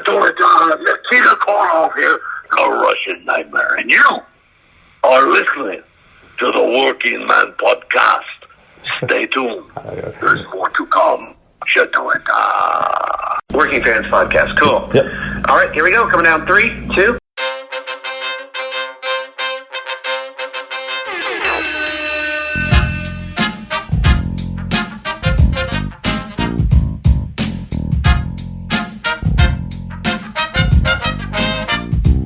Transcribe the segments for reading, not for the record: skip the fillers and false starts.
doing Nikita Koloff here, the Russian Nightmare. And you are listening to the Working Man Podcast. Stay tuned. There's more to come. Working Fans Podcast. Cool. Yep. All right, here we go. Coming down 3, 2.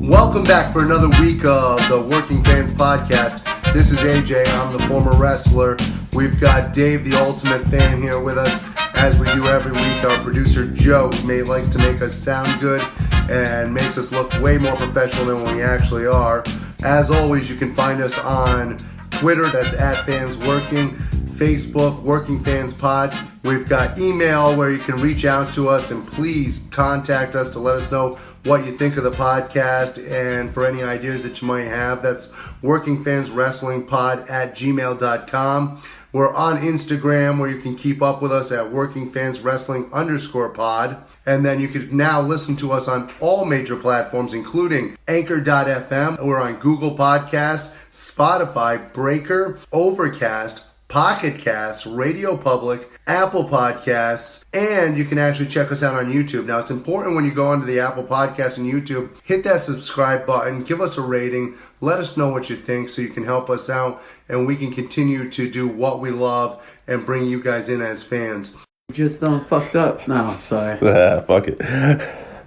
Welcome back for another week of the Working Fans Podcast. This is AJ. I'm the former wrestler. We've got Dave, the ultimate fan, here with us. As we do every week, our producer Joe likes to make us sound good and makes us look way more professional than we actually are. As always, you can find us on Twitter, that's @FansWorking, Facebook, Working Fans Pod. We've got email where you can reach out to us and please contact us to let us know what you think of the podcast and for any ideas that you might have. That's workingfanswrestlingpod@gmail.com. We're on Instagram where you can keep up with us at workingfanswrestling_pod. And then you can now listen to us on all major platforms, including Anchor.fm. We're on Google Podcasts, Spotify, Breaker, Overcast, Pocket Casts, Radio Public, Apple Podcasts, and you can actually check us out on YouTube. Now, it's important when you go onto the Apple Podcasts and YouTube, hit that subscribe button, give us a rating, let us know what you think so you can help us out and we can continue to do what we love and bring you guys in as fans. Just fucked up. No, sorry. Fuck it.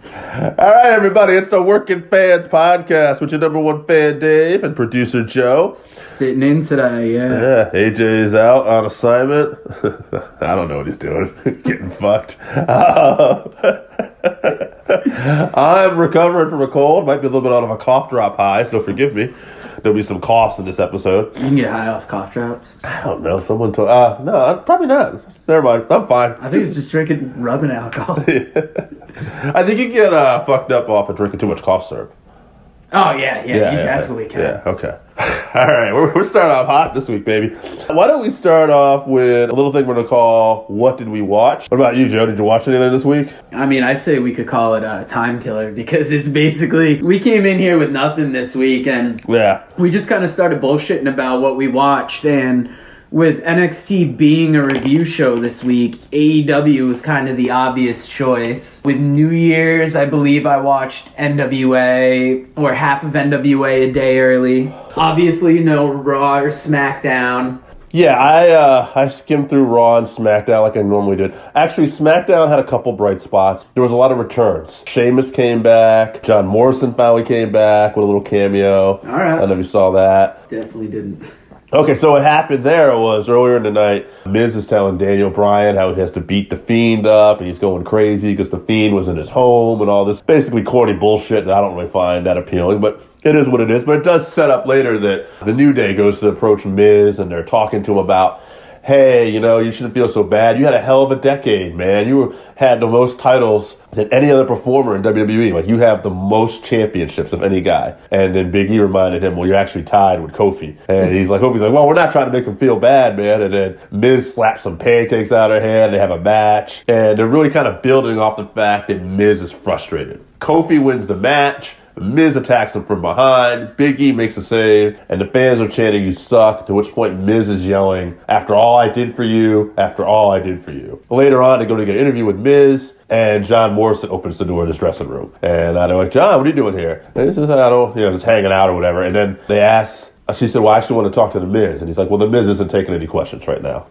All right, everybody, it's the Working Fans Podcast with your number one fan, Dave, and producer Joe. Sitting in today, Yeah, AJ's out on assignment. I don't know what he's doing. Getting fucked. I'm recovering from a cold. Might be a little bit out of a cough drop high, so forgive me. There'll be some coughs in this episode. You can get high off cough drops. I don't know. Someone told... no, probably not. Never mind. I'm fine. I think it's just drinking rubbing alcohol. I think you can get fucked up off of drinking too much cough syrup. Oh, yeah, you definitely can. Yeah, okay. All right, we're starting off hot this week, baby. Why don't we start off with a little thing we're going to call What Did We Watch? What about you, Joe? Did you watch anything this week? I mean, I say we could call it a time killer because it's basically, we came in here with nothing this week and we just kind of started bullshitting about what we watched, and with NXT being a review show this week, AEW was kind of the obvious choice. With New Year's, I believe I watched NWA, or half of NWA a day early. Obviously, Raw or SmackDown. Yeah, I skimmed through Raw and SmackDown like I normally did. Actually, SmackDown had a couple bright spots. There was a lot of returns. Sheamus came back. John Morrison finally came back with a little cameo. All right. I don't know if you saw that. Definitely didn't. Okay, so what happened there was earlier in the night, Miz is telling Daniel Bryan how he has to beat The Fiend up, and he's going crazy because The Fiend was in his home and all this basically corny bullshit that I don't really find that appealing, but it is what it is. But it does set up later that the New Day goes to approach Miz, and they're talking to him about, hey, you shouldn't feel so bad. You had a hell of a decade, man. You had the most titles than any other performer in WWE. Like, you have the most championships of any guy. And then Big E reminded him, well, you're actually tied with Kofi. And Kofi's like, well, we're not trying to make him feel bad, man. And then Miz slaps some pancakes out of her hand. They have a match. And they're really kind of building off the fact that Miz is frustrated. Kofi wins the match. Miz attacks him from behind. Big E makes a save, and the fans are chanting, you suck, to which point Miz is yelling, after all I did for you, after all I did for you. Later on, they go to get an interview with Miz, and John Morrison opens the door of his dressing room. And they're like, John, what are you doing here? And he says, I don't, just hanging out or whatever. And then they ask, she said, well, I actually want to talk to the Miz. And he's like, well, the Miz isn't taking any questions right now.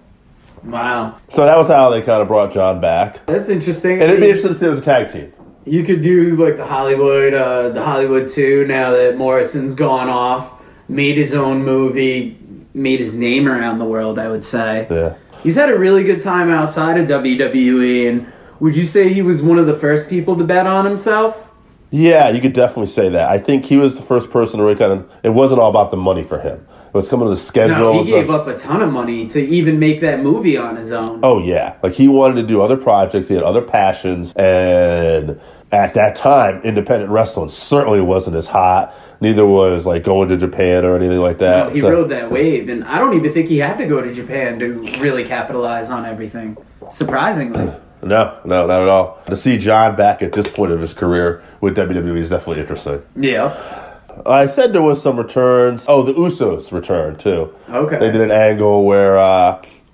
Wow. So that was how they kind of brought John back. That's interesting. And it'd be interesting to see it as a tag team. You could do like the Hollywood 2 now that Morrison's gone off, made his own movie, made his name around the world, I would say. Yeah. He's had a really good time outside of WWE, and would you say he was one of the first people to bet on himself? Yeah, you could definitely say that. I think he was the first person to really it wasn't all about the money for him. It was coming to the schedule. No, he gave up a ton of money to even make that movie on his own. Oh, yeah. Like, he wanted to do other projects. He had other passions. And at that time, independent wrestling certainly wasn't as hot. Neither was, like, going to Japan or anything like that. No, he rode that wave. And I don't even think he had to go to Japan to really capitalize on everything. Surprisingly. No, not at all. To see John back at this point of his career with WWE is definitely interesting. Yeah. I said there was some returns. Oh, the Usos returned, too. Okay. They did an angle where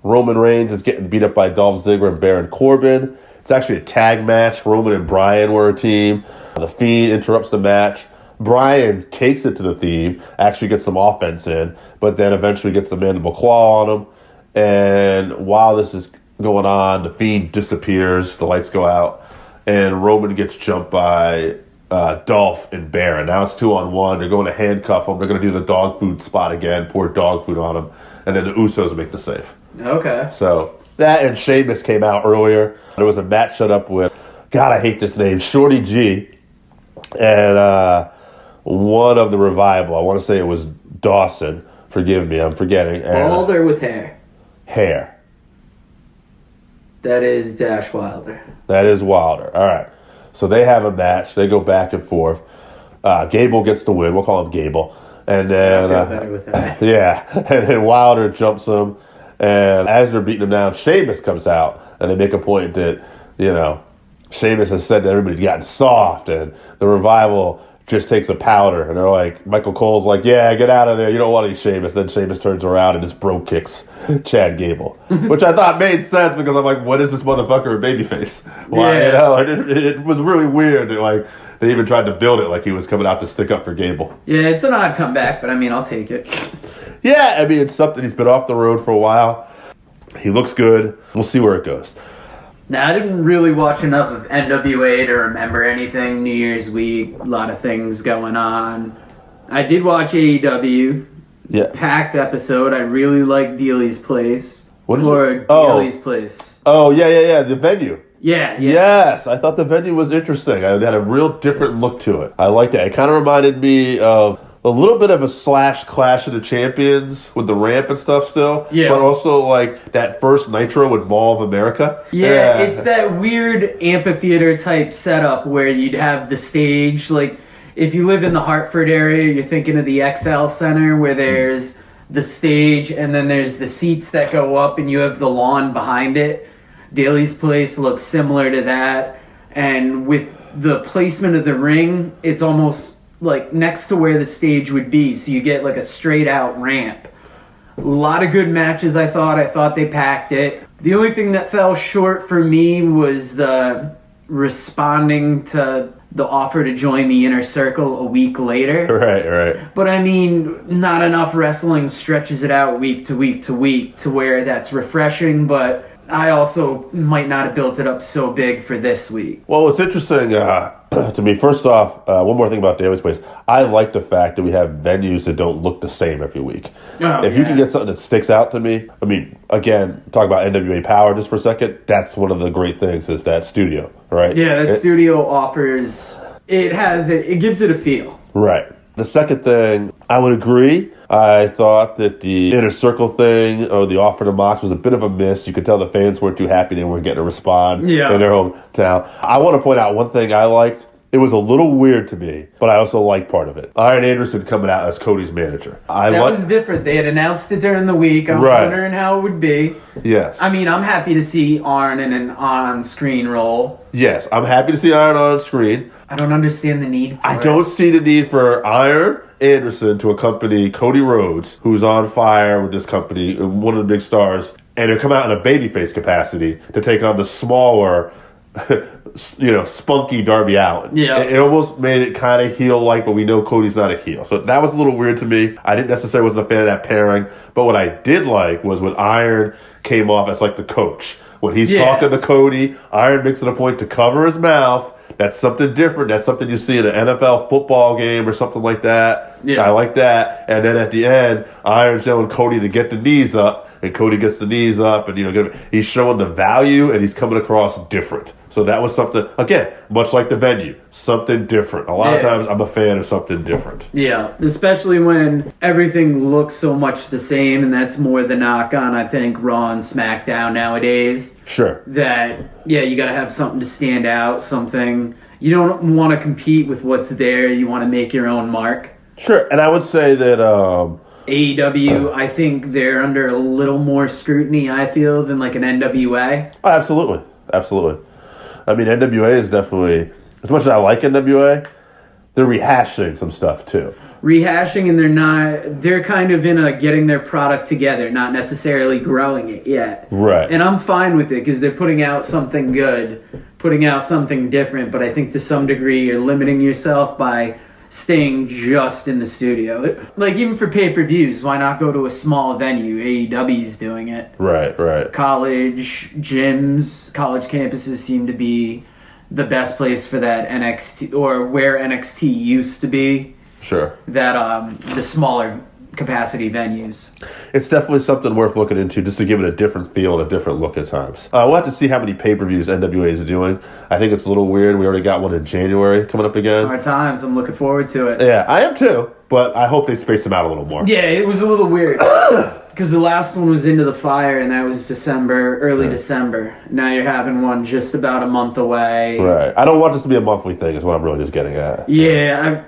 Roman Reigns is getting beat up by Dolph Ziggler and Baron Corbin. It's actually a tag match. Roman and Bryan were a team. The Fiend interrupts the match. Bryan takes it to the theme, actually gets some offense in, but then eventually gets the mandible claw on him. And while this is going on, the Fiend disappears, the lights go out, and Roman gets jumped by Dolph and Baron. Now it's 2-on-1. They're going to handcuff him. They're going to do the dog food spot again, pour dog food on him, and then the Usos make the save. Okay. So that and Sheamus came out earlier. There was a match set up with, God, I hate this name, Shorty G, and one of the Revival. I want to say it was Dawson. Forgive me, I'm forgetting. Bald or with hair? Hair. That is Dash Wilder. That is Wilder. All right. So they have a match. They go back and forth. Gable gets the win. We'll call him Gable. And then, I feel better with that. Yeah. And then Wilder jumps him. And as they're beating him down, Sheamus comes out. And they make a point that, Sheamus has said that everybody's gotten soft. And the Revival just takes a powder. And they're like, Michael Cole's like, yeah, get out of there. You don't want any Sheamus. Then Sheamus turns around and just bro kicks Chad Gable. Which I thought made sense because I'm like, what is this motherfucker a babyface? Why, Yeah. It was really weird. Like, they even tried to build it like he was coming out to stick up for Gable. Yeah, it's an odd comeback, but I mean, I'll take it. Yeah, I mean, it's something. He's been off the road for a while. He looks good. We'll see where it goes. Now, I didn't really watch enough of NWA to remember anything. New Year's week, a lot of things going on. I did watch AEW. Yeah. Packed episode. I really liked Dealey's Place. What is or it? Dealey's Place. Oh, yeah. The venue. Yeah. Yes, I thought the venue was interesting. It had a real different look to it. I liked it. It kind of reminded me of a little bit of a / Clash of the Champions with the ramp and stuff still. Yeah. But also like that first Nitro with Mall of America. Yeah, it's that weird amphitheater type setup where you'd have the stage. Like, if you live in the Hartford area, you're thinking of the XL Center where there's the stage and then there's the seats that go up and you have the lawn behind it. Daly's Place looks similar to that. And with the placement of the ring, it's almost like next to where the stage would be, so you get like a straight out ramp. A lot of good matches, I thought they packed it. The only thing that fell short for me was the responding to the offer to join the Inner Circle a week later. Right. But I mean, not enough wrestling stretches it out week to week to week to where that's refreshing, but I also might not have built it up so big for this week. Well, it's interesting to me. First off, one more thing about Daly's Place. I like the fact that we have venues that don't look the same every week. If you can get something that sticks out to me, I mean, again, talk about NWA Power just for a second. That's one of the great things is that studio, right? Yeah, that studio offers, it gives it a feel. Right. The second thing, I would agree. I thought that the Inner Circle thing or the offer to Mox was a bit of a miss. You could tell the fans weren't too happy they weren't getting a respond in their hometown. I want to point out one thing I liked. It was a little weird to me, but I also liked part of it. Arn Anderson coming out as Cody's manager. That was different. They had announced it during the week. I was wondering how it would be. Yes. I mean, I'm happy to see Arn in an on-screen role. Yes, I'm happy to see Arn on screen. I don't understand the need for I don't see the need for Arn Anderson to accompany Cody Rhodes, who's on fire with this company, one of the big stars, and to come out in a babyface capacity to take on the smaller, spunky Darby Allin. Yeah. It almost made it kind of heel-like, but we know Cody's not a heel. So that was a little weird to me. I didn't necessarily wasn't a fan of that pairing, but what I did like was when Iron came off as like the coach. When he's talking to Cody, Iron makes it a point to cover his mouth. That's something different. That's something you see in an NFL football game or something like that. Yeah. I like that. And then at the end, Iron's showing Cody to get the knees up, and Cody gets the knees up, and he's showing the value, and he's coming across different. So that was something, again, much like the venue, something different. A lot of times I'm a fan of something different. Yeah, especially when everything looks so much the same, and that's more the knock on, I think, Raw and SmackDown nowadays. Sure. That, you got to have something to stand out, something. You don't want to compete with what's there. You want to make your own mark. Sure, and I would say that AEW, I think they're under a little more scrutiny, I feel, than like an NWA. Oh, absolutely. absolutely. I mean, NWA is definitely, as much as I like NWA, they're rehashing some stuff too. Rehashing, and they're kind of in a getting their product together, not necessarily growing it yet. Right. And I'm fine with it because they're putting out something good, putting out something different, but I think to some degree you're limiting yourself by staying just in the studio. Like, even for pay-per-views, why not go to a small venue? AEW's doing it. Right. College gyms, college campuses seem to be the best place for that NXT, or where NXT used to be. Sure. That the smaller capacity venues. It's definitely something worth looking into just to give it a different feel and a different look at times. We'll have to see how many pay-per-views NWA is doing. I think it's a little weird. We already got one in January coming up again. Hard times. I'm looking forward to it. Yeah, I am too. But I hope they space them out a little more. Yeah, it was a little weird. Because the last one was Into the Fire, and that was early December. Now you're having one just about a month away. Right. I don't want this to be a monthly thing is what I'm really just getting at. Yeah,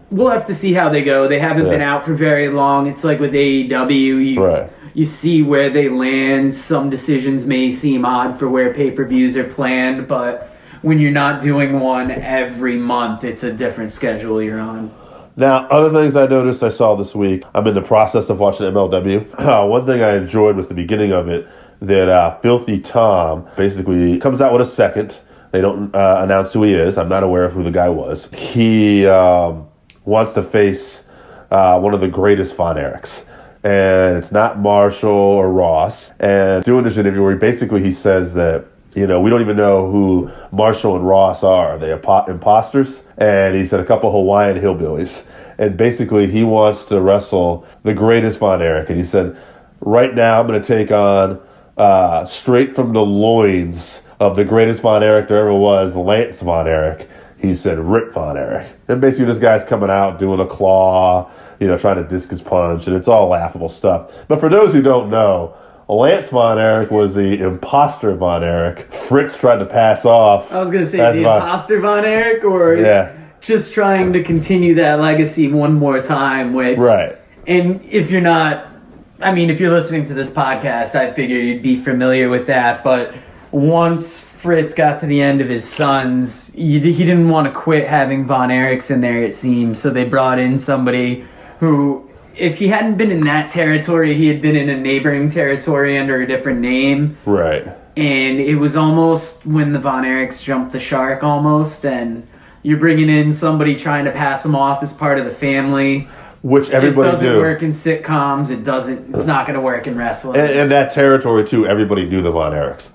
we'll have to see how they go. They haven't been out for very long. It's like with AEW, you see where they land. Some decisions may seem odd for where pay-per-views are planned, but when you're not doing one every month, it's a different schedule you're on. Now, other things I noticed I saw this week, I'm in the process of watching MLW. One thing I enjoyed was the beginning of it, that Filthy Tom basically comes out with a second. They don't announce who he is. I'm not aware of who the guy was. He wants to face one of the greatest Von Erichs. And it's not Marshall or Ross. And doing this interview where he says that, we don't even know who Marshall and Ross are. Are they imposters? And he said a couple Hawaiian hillbillies. And basically he wants to wrestle the greatest Von Erich. And he said, right now I'm going to take on straight from the loins of the greatest Von Erich there ever was, Lance Von Erich. He said, Rip Von Erich. And basically this guy's coming out doing a claw, trying to discus punch, and it's all laughable stuff. But for those who don't know, Lance Von Erich was the imposter Von Erich. Fritz tried to pass off. I was going to say the imposter Von Erich, or just trying to continue that legacy one more time with... Right. And if you're not... if you're listening to this podcast, I figure you'd be familiar with that, but once Fritz got to the end of his sons, he didn't want to quit having Von Erichs in there, it seems, so they brought in somebody who... If he hadn't been in that territory, he had been in a neighboring territory under a different name. Right. And it was almost when the Von Erichs jumped the shark almost, and you're bringing in somebody trying to pass him off as part of the family. Which everybody doesn't work in sitcoms. It's not going to work in wrestling. And that territory, too, everybody knew the Von Erichs.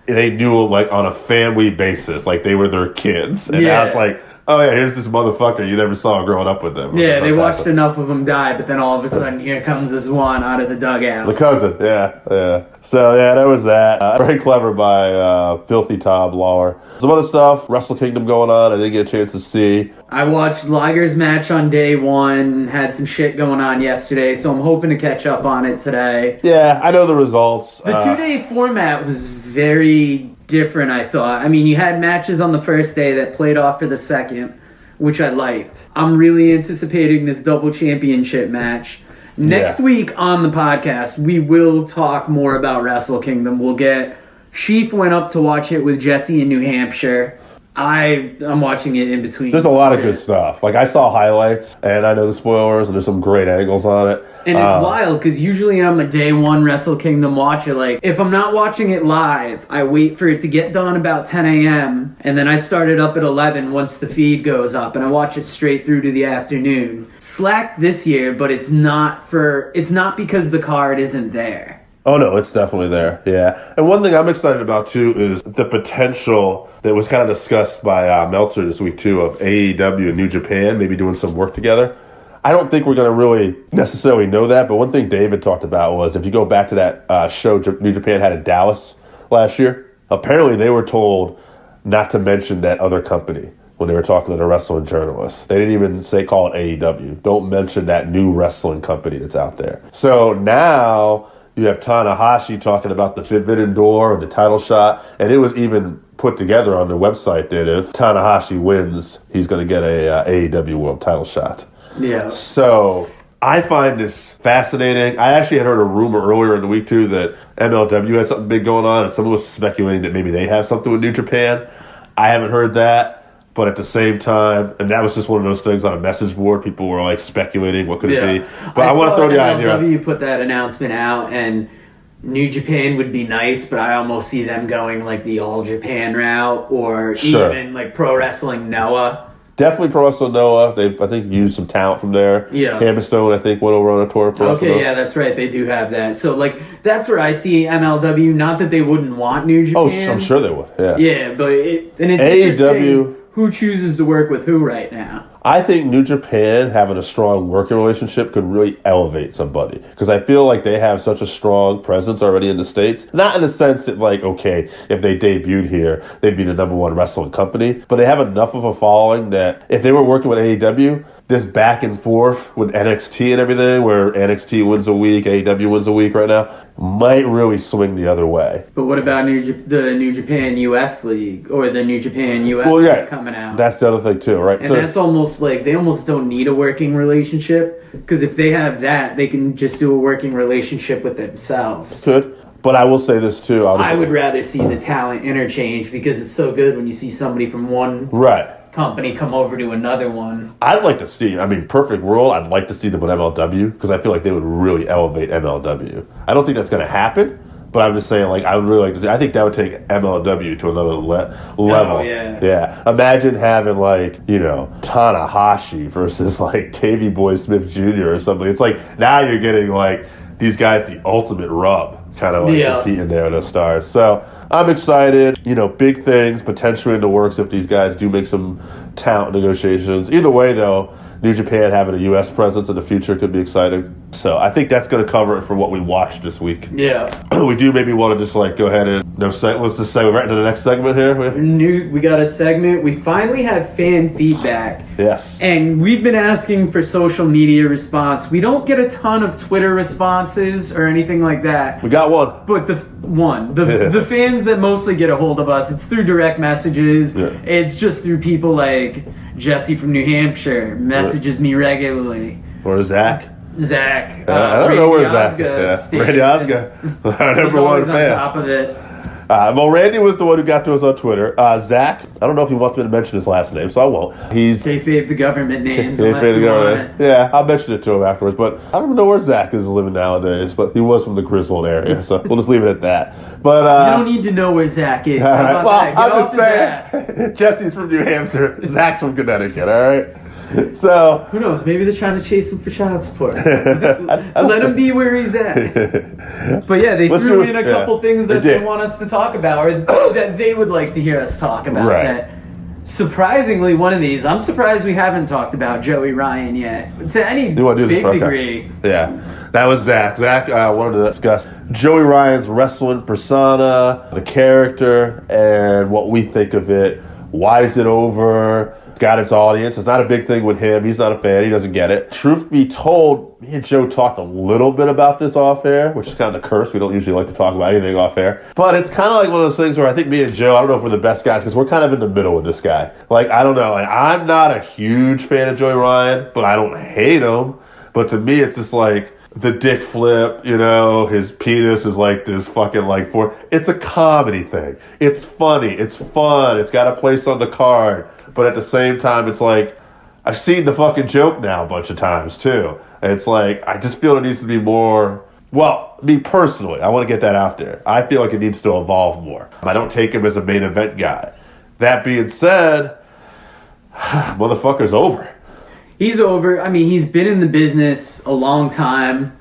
They knew them, on a family basis. They were their kids. And now it's like... Oh, yeah, here's this motherfucker you never saw growing up with them. Yeah, they watched enough of them die, but then all of a sudden, here comes this one out of the dugout. The cousin, yeah. So, there was that. Very clever by Filthy Tom Lawler. Some other stuff, Wrestle Kingdom going on, I didn't get a chance to see. I watched Liger's match on day one, had some shit going on yesterday, so I'm hoping to catch up on it today. Yeah, I know the results. The 2-day format was very... different, I thought. You had matches on the first day that played off for the second, which I liked. I'm really anticipating this double championship match. Next week on the podcast, we will talk more about Wrestle Kingdom. Sheath went up to watch it with Jesse in New Hampshire. I'm watching it in between. There's a lot of good stuff. I saw highlights, and I know the spoilers, and there's some great angles on it. And it's wild, because usually I'm a day one Wrestle Kingdom watcher. If I'm not watching it live, I wait for it to get done about 10 a.m., and then I start it up at 11 once the feed goes up, and I watch it straight through to the afternoon. Slack this year, but it's not because the card isn't there. Oh, no, it's definitely there, yeah. And one thing I'm excited about, too, is the potential that was kind of discussed by Meltzer this week, too, of AEW and New Japan maybe doing some work together. I don't think we're going to really necessarily know that, but one thing David talked about was if you go back to that show New Japan had in Dallas last year, apparently they were told not to mention that other company when they were talking to the wrestling journalists. They didn't even call it AEW. Don't mention that new wrestling company that's out there. So now... you have Tanahashi talking about the Forbidden Door and the title shot, and it was even put together on their website that if Tanahashi wins, he's going to get a AEW World title shot. Yeah. So I find this fascinating. I actually had heard a rumor earlier in the week, too, that MLW had something big going on, and someone was speculating that maybe they have something with New Japan. I haven't heard that. But at the same time, and that was just one of those things on a message board, people were like speculating what could it be. But I want to throw the idea out. MLW put that announcement out, and New Japan would be nice, but I almost see them going like the All Japan route, or even like Pro Wrestling Noah. Definitely Pro Wrestling Noah. They've, I think, used some talent from there. Yeah. Hammerstone, I think, went over on a tour. Okay, yeah, that's right. They do have that. So, like, that's where I see MLW. Not that they wouldn't want New Japan. Oh, I'm sure they would. Yeah. Yeah, but it's AEW. Who chooses to work with who right now? I think New Japan having a strong working relationship could really elevate somebody, because I feel like they have such a strong presence already in the States. Not in the sense that, like, okay, if they debuted here, they'd be the #1 wrestling company, but they have enough of a following that if they were working with AEW, this back and forth with NXT and everything, where NXT wins a week, AEW wins a week right now, might really swing the other way. But what about the New Japan US League, or the New Japan US that's coming out? That's the other thing too, right? And that's almost like they almost don't need a working relationship, because if they have that, they can just do a working relationship with themselves. Good. But I will say this too. I would rather see the talent interchange, because it's so good when you see somebody from one company come over to another one. I'd like to see, I mean, perfect world, I'd like to see them with MLW, because I feel like they would really elevate MLW. I don't think that's going to happen, but I'm just saying, like, I would really like to see, I think that would take MLW to another level. Oh, yeah. Yeah. Imagine having, like, you know, Tanahashi versus, like, Davey Boy Smith Jr. or something. It's like, now you're getting, like, these guys the ultimate rub, kind of, like, competing there with those stars. So, I'm excited. You know, big things potentially in the works if these guys do make some talent negotiations. Either way, though, New Japan having a U.S. presence in the future could be exciting. So I think that's going to cover it for what we watched this week. Yeah. We do maybe want to just, like, go ahead and let's just say we're right into the next segment here. We got a segment. We finally have fan feedback. Yes. And we've been asking for social media response. We don't get a ton of Twitter responses or anything like that. We got one. But the fans that mostly get a hold of us, it's through direct messages. Yeah. It's just through people like Jesse from New Hampshire messages me regularly. Or Zach. I don't know where Zach is. Randy Osga. Our number one fan. On top of it. Well, Randy was the one who got to us on Twitter. Zach, I don't know if he wants me to mention his last name, so I won't. Kayfabe the government names. Yeah, I'll mention it to him afterwards, but I don't even know where Zach is living nowadays, but he was from the Griswold area, so we'll just leave it at that. But you don't need to know where Zach is. All right. Well, I'm just saying, Jesse's from New Hampshire, Zach's from Connecticut, all right? So who knows? Maybe they're trying to chase him for child support. Let him be where he's at. But yeah, they threw in a couple things that they want us to talk about, or that they would like to hear us talk about. Right. That surprisingly, one of these, I'm surprised we haven't talked about Joey Ryan yet to any big degree. Yeah, that was Zach. Zach wanted to discuss Joey Ryan's wrestling persona, the character, and what we think of it. Why is it over? Got its audience. It's not a big thing with him. He's not a fan. He doesn't get it. Truth be told, me and Joe talked a little bit about this off air, which is kind of the curse. We don't usually like to talk about anything off air. But it's kind of like one of those things where I think me and Joe, I don't know if we're the best guys, because we're kind of in the middle with this guy. Like, I don't know. Like, I'm not a huge fan of Joey Ryan, but I don't hate him. But to me, it's just like the dick flip, you know, his penis is like this fucking like it's a comedy thing. It's funny. It's fun. It's got a place on the card. But at the same time, it's like, I've seen the fucking joke now a bunch of times, too. And it's like, I just feel it needs to be more, well, me personally, I want to get that out there. I feel like it needs to evolve more. I don't take him as a main event guy. That being said, motherfucker's over. He's over. I mean, he's been in the business a long time.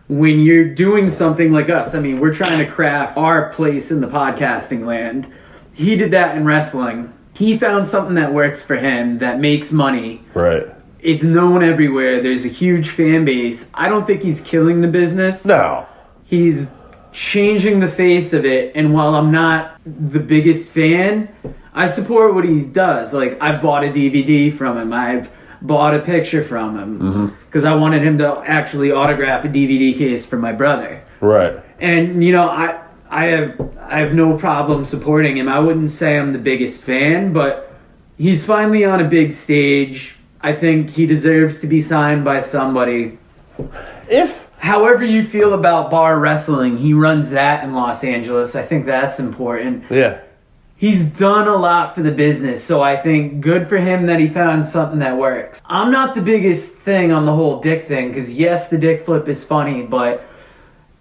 When you're doing something like us, I mean, we're trying to craft our place in the podcasting land. He did that in wrestling. He found something that works for him, that makes money. Right. It's known everywhere. There's a huge fan base. I don't think he's killing the business. No. He's changing the face of it. And while I'm not the biggest fan, I support what he does. Like, I've bought a DVD from him. I've bought a picture from him. Because I wanted him to actually autograph a DVD case for my brother. Right. And, you know, I have no problem supporting him. I wouldn't say I'm the biggest fan, but he's finally on a big stage. I think he deserves to be signed by somebody. However you feel about bar wrestling, he runs that in Los Angeles. I think that's important. Yeah. He's done a lot for the business, so I think good for him that he found something that works. I'm not the biggest thing on the whole dick thing, because yes, the dick flip is funny, but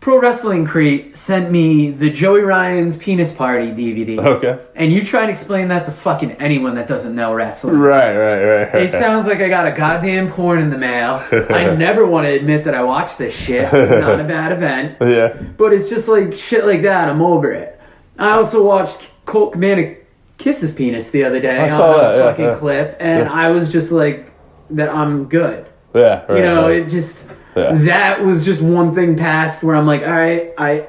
Pro Wrestling Crete sent me the Joey Ryan's Penis Party DVD. Okay. And you try and explain that to fucking anyone that doesn't know wrestling. Right. It sounds like I got a goddamn porn in the mail. I never want to admit that I watched this shit. Not a bad event. Yeah. But it's just like shit like that. I'm over it. I also watched Colt Cabana kiss his penis the other day I saw on that, a fucking clip. And I was just like, that I'm good. Yeah. Right, you know, right. it just... Yeah. That was just one thing past where I'm like, all right, I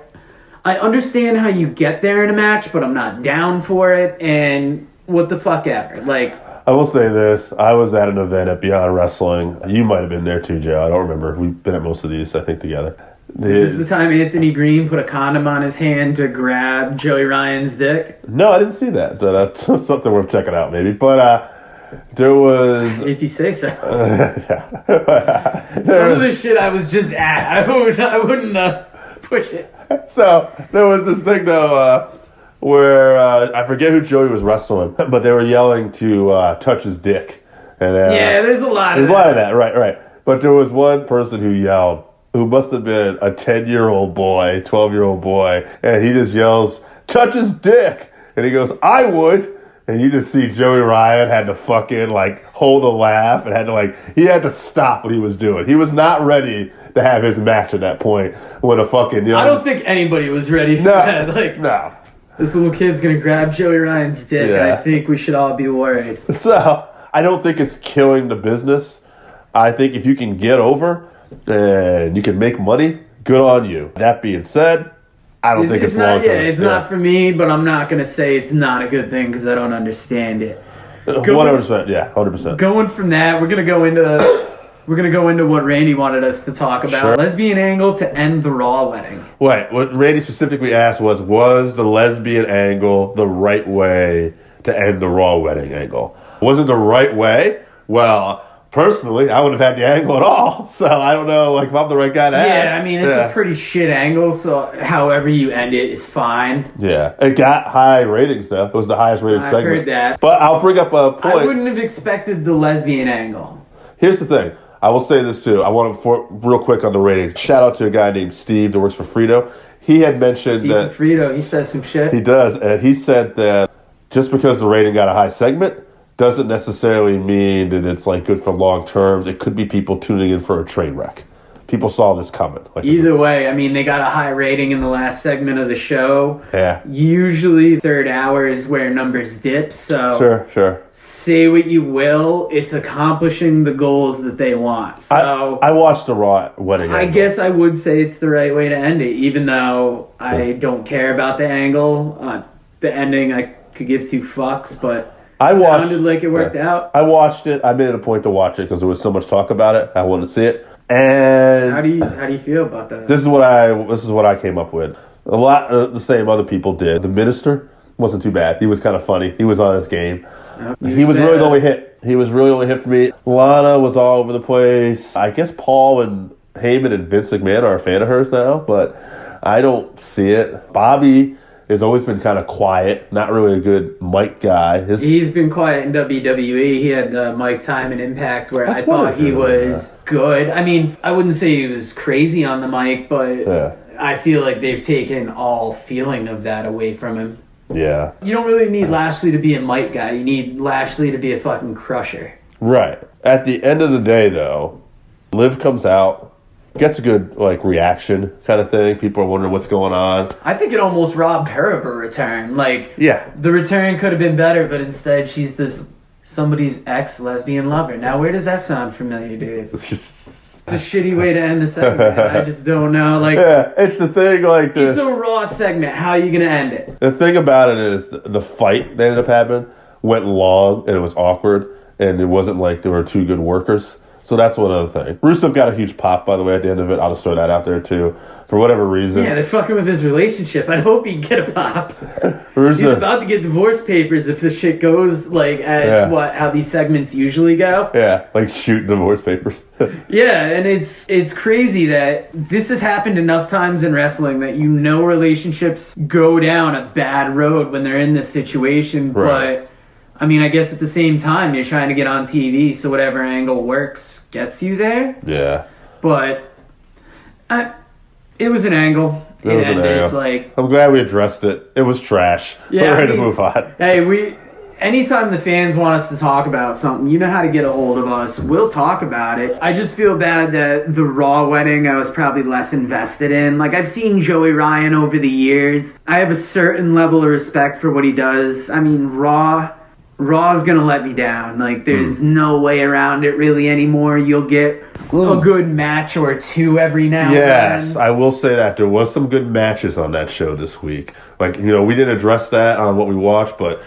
understand how you get there in a match, but I'm not down for it, and what the fuck ever. Like, I will say this. I was at an event at Beyond Wrestling. You might have been there too, Joe. I don't remember. We've been at most of these, I think, together. Is this the time Anthony Green put a condom on his hand to grab Joey Ryan's dick? No, I didn't see that. That's something worth checking out, maybe. But there was... If you say so. Yeah. Some of the shit I was just at, I wouldn't push it. So, there was this thing, though, where I forget who Joey was wrestling, but they were yelling to touch his dick. And, yeah, there's a lot of that. There's a lot of that, right. But there was one person who yelled, who must have been a 10-year-old boy, 12-year-old boy, and he just yells, touch his dick! And he goes, I would! And you just see Joey Ryan had to fucking, hold a laugh and he had to stop what he was doing. He was not ready to have his match at that point when a fucking... I don't think anybody was ready for that. No. This little kid's gonna grab Joey Ryan's dick, and I think we should all be worried. So, I don't think it's killing the business. I think if you can get over and you can make money, good on you. That being said... I don't think it's long term. Yeah, it's not for me, but I'm not going to say it's not a good thing because I don't understand it. 100%, yeah, 100%. Going from that, we're going to go into what Randy wanted us to talk about. Sure. Lesbian angle to end the Raw wedding. Wait, what Randy specifically asked was the lesbian angle the right way to end the Raw wedding angle? Was it the right way? Well... Personally, I wouldn't have had the angle at all, so I don't know if I'm the right guy to ask. Yeah, I mean, it's a pretty shit angle, so however you end it is fine. Yeah, it got high ratings, though. It was the highest rated segment. I've heard that. But I'll bring up a point. I wouldn't have expected the lesbian angle. Here's the thing. I will say this, too. I want to, real quick on the ratings, shout out to a guy named Steve that works for Frito. He had mentioned that... Frito, he says some shit. He does, and he said that just because the rating got a high segment... doesn't necessarily mean that it's good for long terms. It could be people tuning in for a train wreck. People saw this coming. Either way, I mean, they got a high rating in the last segment of the show. Yeah. Usually third hour is where numbers dip, so... Sure. Say what you will, it's accomplishing the goals that they want. So I watched the Raw wedding I angle. guess I would say it's the right way to end it, even though I don't care about the angle. The ending, I could give two fucks, but... sounded like it worked out. I watched it. I made it a point to watch it because there was so much talk about it. I wanted to see it. And how do you feel about that? This is what I came up with. A lot the same other people did. The minister wasn't too bad. He was kind of funny. He was on his game. He was really the only hit. He was really the only hit for me. Lana was all over the place. I guess Paul and Heyman and Vince McMahon are a fan of hers now, but I don't see it. Bobby has always been kind of quiet, not really a good mic guy. He's been quiet in WWE. He had mic time and Impact where I thought he was good. I mean, I wouldn't say he was crazy on the mic, but I feel like they've taken all feeling of that away from him. Yeah. You don't really need Lashley to be a mic guy. You need Lashley to be a fucking crusher. Right. At the end of the day, though, Liv comes out, gets a good reaction kind of thing. People are wondering what's going on. I think it almost robbed her of a return. Yeah. The return could have been better, but instead she's somebody's ex-lesbian lover. Now, where does that sound familiar, Dave? It's a shitty way to end the segment. I just don't know. Yeah, it's the thing. It's a Raw segment. How are you going to end it? The thing about it is the fight that ended up happening went long and it was awkward and it wasn't like there were two good workers. So that's one other thing. Rusev got a huge pop, by the way, at the end of it. I'll just throw that out there, too. For whatever reason. Yeah, they're fucking with his relationship. I hope he can get a pop. He's about to get divorce papers if the shit goes like as how these segments usually go. Yeah, like shoot divorce papers. Yeah, and it's crazy that this has happened enough times in wrestling that relationships go down a bad road when they're in this situation. Right. But I mean, I guess at the same time you're trying to get on TV, so whatever angle works gets you there. Yeah. But it was an angle. It was an angle. Like, I'm glad we addressed it. It was trash. Yeah, we're ready to move on. Hey, anytime the fans want us to talk about something, you know how to get a hold of us. We'll talk about it. I just feel bad that the Raw wedding I was probably less invested in. Like, I've seen Joey Ryan over the years. I have a certain level of respect for what he does. I mean, Raw's gonna let me down. Like, there's no way around it really anymore. You'll get a good match or two every now and then. Yes, I will say that. There was some good matches on that show this week. Like, we didn't address that on what we watched, but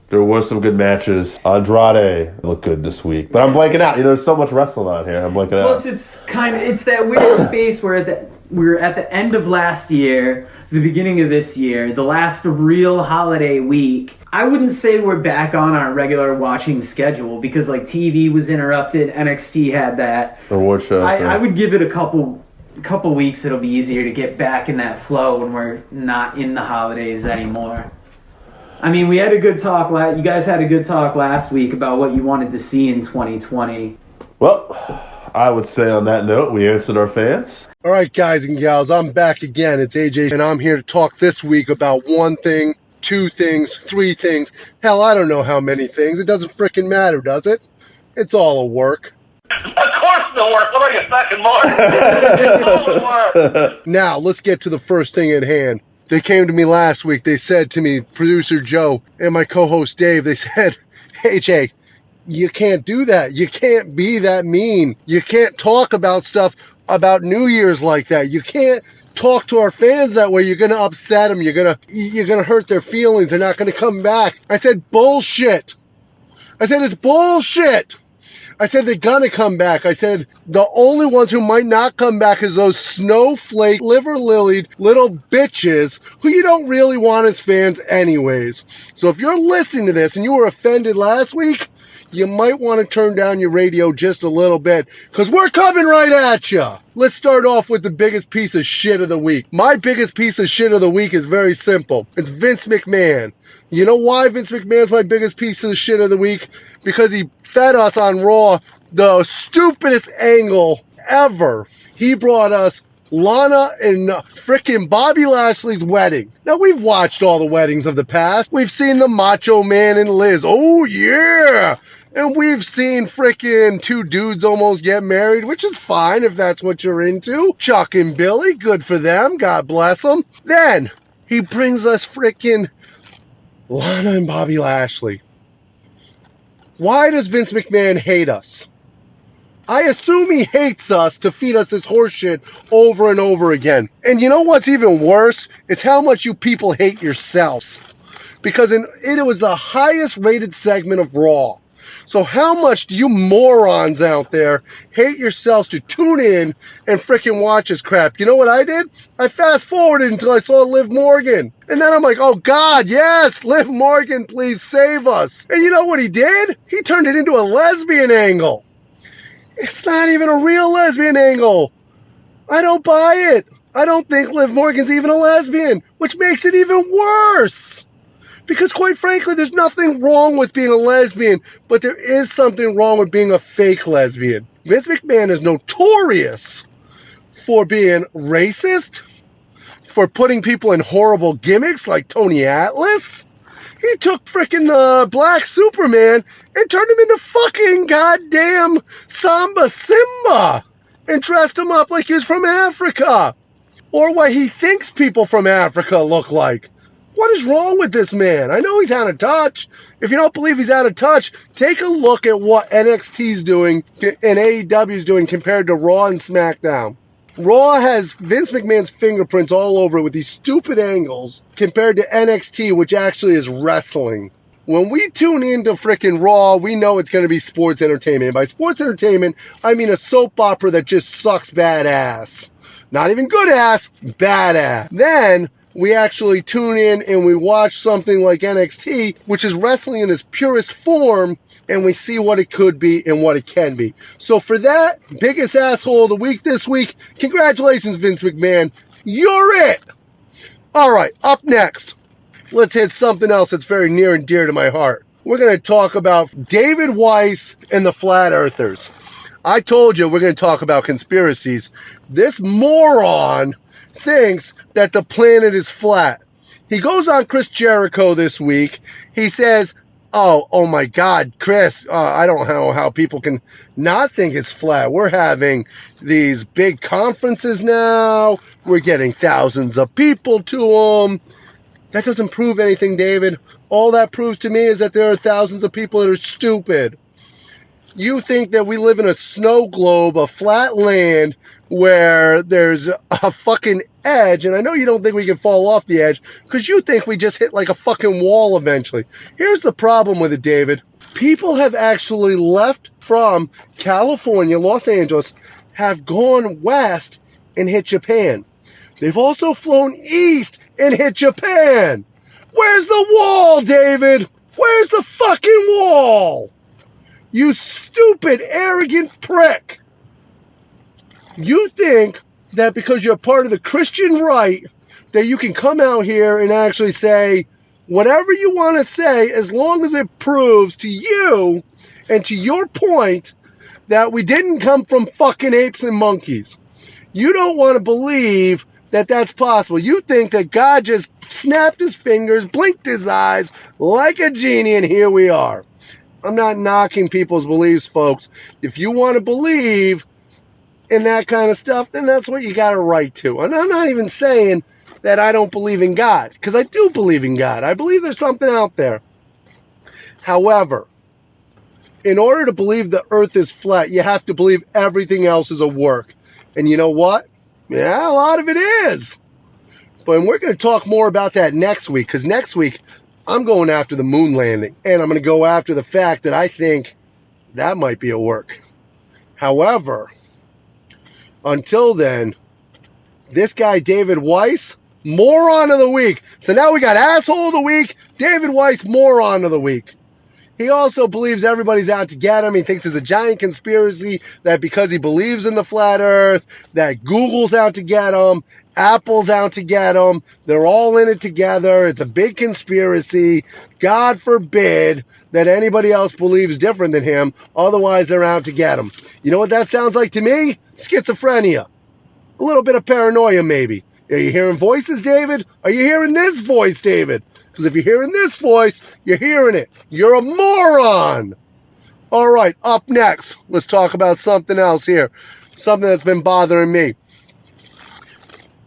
there was some good matches. Andrade looked good this week. But I'm blanking out. There's so much wrestling on here. I'm blanking out. Plus, it's that weird space where we're at the end of last year, the beginning of this year, the last real holiday week. I wouldn't say we're back on our regular watching schedule because like TV was interrupted, NXT had that. Award show. I would give it a couple weeks. It'll be easier to get back in that flow when we're not in the holidays anymore. I mean, we had a good talk. You guys had a good talk last week about what you wanted to see in 2020. Well, I would say on that note, we answered our fans. All right, guys and gals, I'm back again. It's AJ, and I'm here to talk this week about one thing, two things, three things. Hell, I don't know how many things. It doesn't frickin' matter, does it? It's all a work. Of course it'll work. What are you, fucking Mark? It's all a work. Now, let's get to the first thing at hand. They came to me last week. They said to me, producer Joe and my co-host Dave, they said, AJ, you can't do that. You can't be that mean. You can't talk about stuff about New Year's like that. You can't talk to our fans that way. You're going to upset them. You're going to hurt their feelings. They're not going to come back. I said, bullshit. I said, it's bullshit. I said, they're going to come back. I said, the only ones who might not come back is those snowflake, liver-lilied little bitches who you don't really want as fans anyways. So if you're listening to this and you were offended last week, you might want to turn down your radio just a little bit, because we're coming right at you. Let's start off with the biggest piece of shit of the week. My biggest piece of shit of the week is very simple. It's Vince McMahon. You know why Vince McMahon's my biggest piece of shit of the week? Because he fed us on Raw the stupidest angle ever. He brought us Lana and frickin' Bobby Lashley's wedding. Now, we've watched all the weddings of the past. We've seen the Macho Man and Liz. Oh, yeah! And we've seen frickin' two dudes almost get married, which is fine if that's what you're into. Chuck and Billy, good for them. God bless them. Then, he brings us frickin' Lana and Bobby Lashley. Why does Vince McMahon hate us? I assume he hates us to feed us this horseshit over and over again. And you know what's even worse? Is how much you people hate yourselves. Because it was the highest rated segment of Raw. So how much do you morons out there hate yourselves to tune in and frickin' watch this crap? You know what I did? I fast forwarded until I saw Liv Morgan. And then I'm like, oh God, yes, Liv Morgan, please save us. And you know what he did? He turned it into a lesbian angle. It's not even a real lesbian angle. I don't buy it. I don't think Liv Morgan's even a lesbian, which makes it even worse. Because quite frankly, there's nothing wrong with being a lesbian, but there is something wrong with being a fake lesbian. Vince McMahon is notorious for being racist, for putting people in horrible gimmicks like Tony Atlas. He took frickin' the Black Superman and turned him into fucking goddamn Samba Simba and dressed him up like he was from Africa. Or what he thinks people from Africa look like. What is wrong with this man? I know he's out of touch. If you don't believe he's out of touch, take a look at what NXT's doing and AEW's doing compared to Raw and SmackDown. Raw has Vince McMahon's fingerprints all over it with these stupid angles compared to NXT, which actually is wrestling. when we tune into frickin' Raw, we know it's going to be sports entertainment. And by sports entertainment, I mean a soap opera that just sucks badass. Not even good ass, badass. Then we actually tune in and we watch something like NXT, which is wrestling in its purest form, and we see what it could be and what it can be. So for that, biggest asshole of the week this week, congratulations, Vince McMahon. You're it! Alright, up next, let's hit something else that's very near and dear to my heart. We're going to talk about David Weiss and the Flat Earthers. I told you we're going to talk about conspiracies. This moron thinks that the planet is flat. He goes on Chris Jericho this week. He says, oh my God, Chris, I don't know how people can not think it's flat. We're having these big conferences now. We're getting thousands of people to them. That doesn't prove anything, David. All that proves to me is that there are thousands of people that are stupid. You think that we live in a snow globe, a flat land, where there's a fucking edge, and I know you don't think we can fall off the edge, because you think we just hit like a fucking wall eventually. Here's the problem with it, David. People have actually left from California, Los Angeles, have gone west and hit Japan. They've also flown east and hit Japan. Where's the wall, David? Where's the fucking wall? You stupid, arrogant prick. You think that because you're part of the Christian right, that you can come out here and actually say whatever you want to say, as long as it proves to you and to your point that we didn't come from fucking apes and monkeys. You don't want to believe that that's possible. You think that God just snapped his fingers, blinked his eyes like a genie, and here we are. I'm not knocking people's beliefs, folks. If you want to believe in that kind of stuff, then that's what you got a right to. And I'm not even saying that I don't believe in God, because I do believe in God. I believe there's something out there. However, in order to believe the earth is flat, you have to believe everything else is a work. And you know what? Yeah, a lot of it is. But we're going to talk more about that next week, because next week I'm going after the moon landing. And I'm going to go after the fact that I think that might be a work. However, until then, this guy, David Weiss, moron of the week. So now we got asshole of the week, David Weiss, moron of the week. He also believes everybody's out to get him. He thinks it's a giant conspiracy that because he believes in the flat earth, that Google's out to get him, Apple's out to get him. They're all in it together. It's a big conspiracy. God forbid that anybody else believes different than him. Otherwise, they're out to get him. You know what that sounds like to me? Schizophrenia. A little bit of paranoia, maybe. Are you hearing voices, David? Are you hearing this voice, David? Because if you're hearing this voice, you're hearing it. You're a moron. All right, up next, let's talk about something else here. Something that's been bothering me.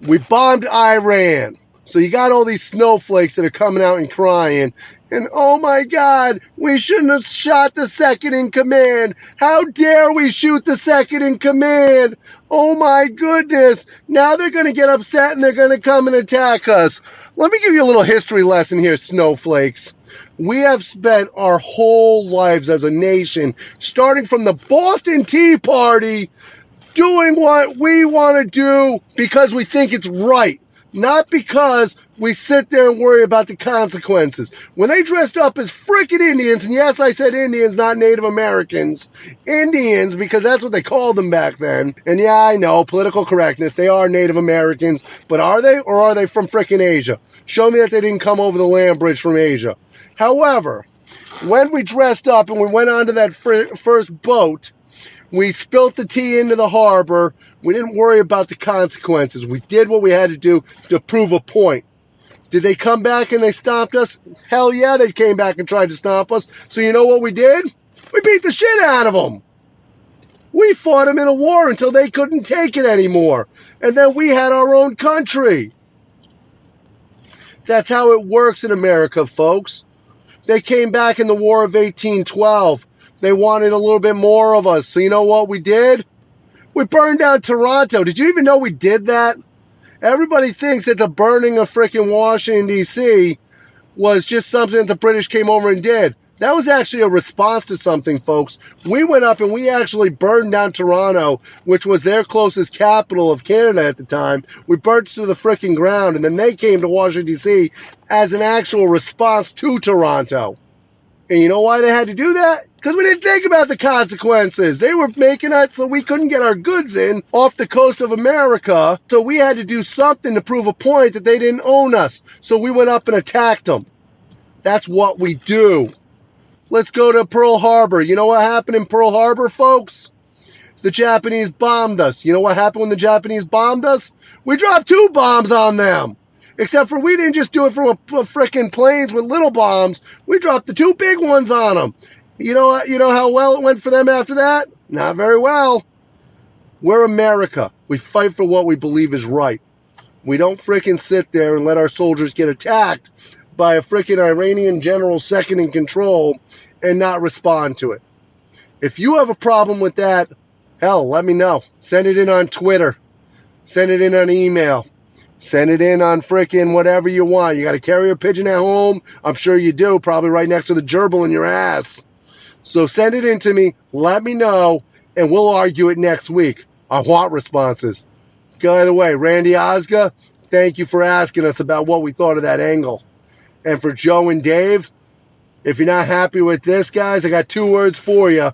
We bombed Iran. So you got all these snowflakes that are coming out and crying. And oh my God, we shouldn't have shot the second in command. How dare we shoot the second in command? Oh my goodness. Now they're going to get upset and they're going to come and attack us. Let me give you a little history lesson here, snowflakes. We have spent our whole lives as a nation, starting from the Boston Tea Party, doing what we want to do because we think it's right. Not because we sit there and worry about the consequences. When they dressed up as frickin' Indians, and yes, I said Indians, not Native Americans. Indians, because that's what they called them back then. And yeah, I know, political correctness, they are Native Americans. But are they, or are they from frickin' Asia? Show me that they didn't come over the land bridge from Asia. However, when we dressed up and we went onto that first boat, we spilt the tea into the harbor. We didn't worry about the consequences. We did what we had to do to prove a point. Did they come back and they stopped us? Hell yeah, they came back and tried to stop us. So you know what we did? We beat the shit out of them. We fought them in a war until they couldn't take it anymore. And then we had our own country. That's how it works in America, folks. They came back in the War of 1812. They wanted a little bit more of us. So you know what we did? We burned down Toronto. Did you even know we did that? Everybody thinks that the burning of frickin' Washington, D.C. was just something that the British came over and did. That was actually a response to something, folks. We went up and we actually burned down Toronto, which was their closest capital of Canada at the time. We burnt to the freaking ground, and then they came to Washington, D.C. as an actual response to Toronto. And you know why they had to do that? Because we didn't think about the consequences. They were making it so we couldn't get our goods in off the coast of America. So we had to do something to prove a point that they didn't own us. So we went up and attacked them. That's what we do. Let's go to Pearl Harbor. You know what happened in Pearl Harbor, folks? The Japanese bombed us. You know what happened when the Japanese bombed us? We dropped 2 bombs on them. Except for we didn't just do it from a frickin' planes with little bombs. We dropped the 2 big ones on them. You know how well it went for them after that? Not very well. We're America. We fight for what we believe is right. We don't frickin' sit there and let our soldiers get attacked by a frickin' Iranian general second in control and not respond to it. If you have a problem with that, hell, let me know. Send it in on Twitter. Send it in on email. Send it in on frickin' whatever you want. You got a carrier pigeon at home? I'm sure you do, probably right next to the gerbil in your ass. So send it in to me, let me know, and we'll argue it next week. I want responses. By the way, Randy Osga, thank you for asking us about what we thought of that angle. And for Joe and Dave, if you're not happy with this, guys, I got 2 words for you.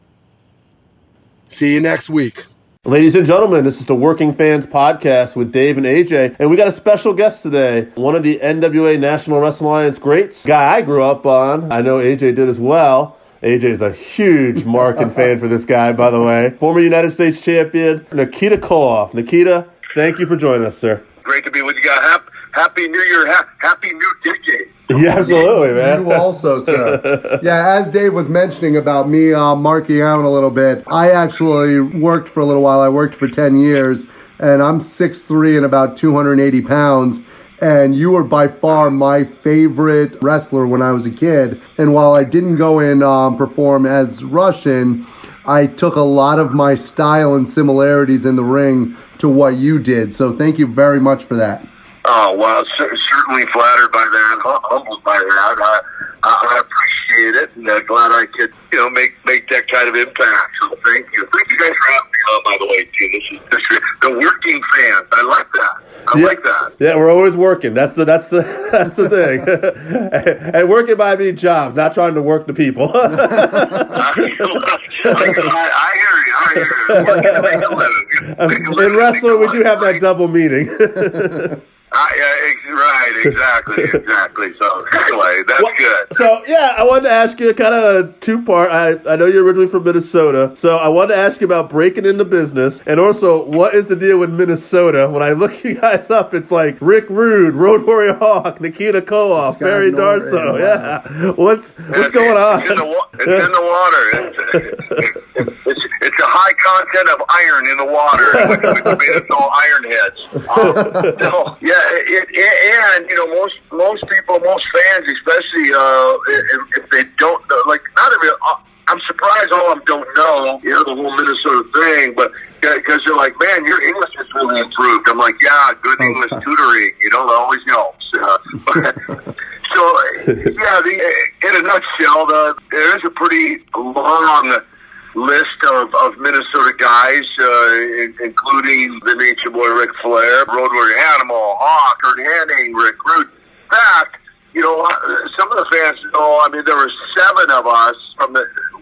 See you next week. Ladies and gentlemen, this is the Working Fans Podcast with Dave and AJ, and we got a special guest today, one of the NWA National Wrestling Alliance greats, guy I grew up on. I know AJ did as well. AJ is a huge mark and fan for this guy, by the way. Former United States champion, Nikita Koloff. Nikita, thank you for joining us, sir. Great to be with you guys. Happy New Year. Happy New Decade. Yeah, absolutely, man. You also, sir. Yeah, as Dave was mentioning about me marking out a little bit, I actually worked for a little while. I worked for 10 years, and I'm 6'3" and about 280 pounds. And you were by far my favorite wrestler when I was a kid. And while I didn't go and perform as Russian, I took a lot of my style and similarities in the ring to what you did. So thank you very much for that. Oh, well, certainly flattered by that, humbled by that. I appreciate it, and glad I could, make that kind of impact. So thank you. Thank you guys for having me on, by the way, too. This is the Working Fans. I like that. I like that. Yeah, we're always working. That's the thing. And working by me jobs, not trying to work the people. I hear you. Working to make a living. In wrestling, we do have that double meaning. Right, exactly. So anyway, that's good. So yeah, I wanted to ask you kind of a 2-part. I know you're originally from Minnesota, so I wanted to ask you about breaking into business, and also what is the deal with Minnesota? When I look you guys up, it's like Rick Rude, Road Warrior Hawk, Nikita Koloff, Barry Darso. Yeah, what's going on? It's in the water. It's a high content of iron in the water. It's all iron heads. So yeah. And most people, most fans, especially if they don't know, like not even. I'm surprised all of them don't know, the whole Minnesota thing, but because they're like, man, your English is really improved. I'm like, yeah, good English tutoring, that always helps. So yeah, in a nutshell, there is a pretty long list of Minnesota guys, including the Nature Boy Ric Flair, Road Warrior Animal, Hawk, Kurt Hennig, Rick Rude. In fact, some of the fans know, there were 7 of us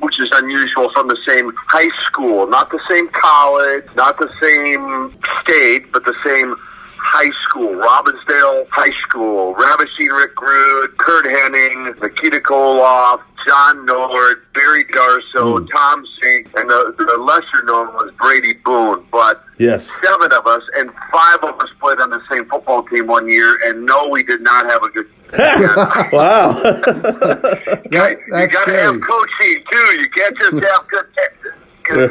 which is unusual, from the same high school, not the same college, not the same state, but the same high school, Robbinsdale High School, Ravishing Rick Rude, Kurt Hennig, Nikita Koloff, John Nord, Barry Darso, Tom Sink, and the lesser known was Brady Boone. But yes, 7 of us, and 5 of us played on the same football team one year, and no, we did not have a good wow. You got to have coaching, too. You can't just have good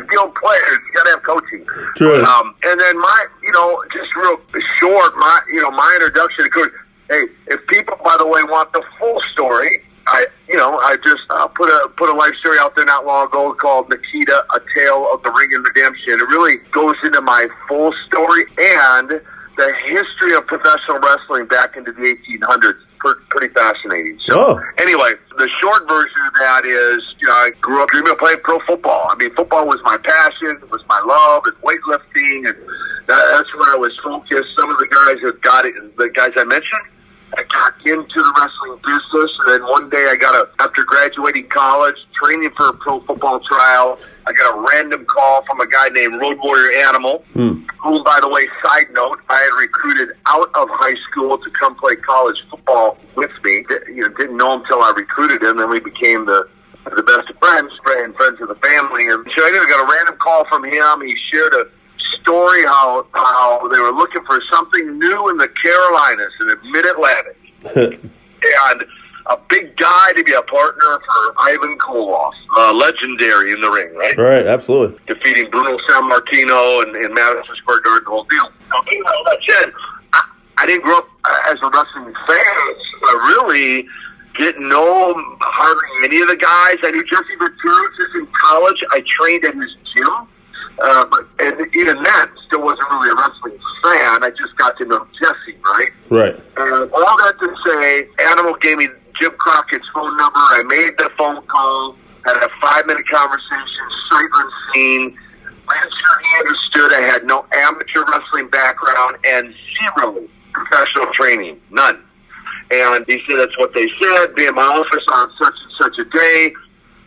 skilled players. You got to have coaching. True. And then just real short, my introduction to coach. Hey, if people, by the way, want the full story, I just put a life story out there not long ago called Nikita, A Tale of the Ring and Redemption. It really goes into my full story and the history of professional wrestling back into the 1800s. pretty fascinating. So anyway, the short version of that is, I grew up dreaming of playing pro football. I mean, football was my passion, it was my love, and weightlifting, and that's where I was focused. Some of the guys that got it, the guys I mentioned, I got into the wrestling business, and then one day after graduating college, training for a pro football trial, I got a random call from a guy named Road Warrior Animal, who, by the way, side note, I had recruited out of high school to come play college football with me. Didn't know him till I recruited him, and we became the best of friends and friends of the family. And so I got a random call from him. He shared a story how they were looking for something new in the Carolinas, in the Mid-Atlantic. And a big guy to be a partner for Ivan Koloff, legendary in the ring, right? Right, absolutely. Defeating Bruno Sammartino and Madison Square Garden, the whole deal. Okay, well, that said, I didn't grow up as a wrestling fan. I really didn't know hardly any of the guys. I knew Jesse Ventura in college. I trained at his gym. But even then, still wasn't really a wrestling fan. I just got to know Jesse, right? Right. All that to say, Animal gave me Jim Crockett's phone number. I made the phone call, had a 5-minute conversation, sight unseen. Made sure he understood I had no amateur wrestling background and zero professional training, none. And he said that's what they said. Be in my office on such and such a day.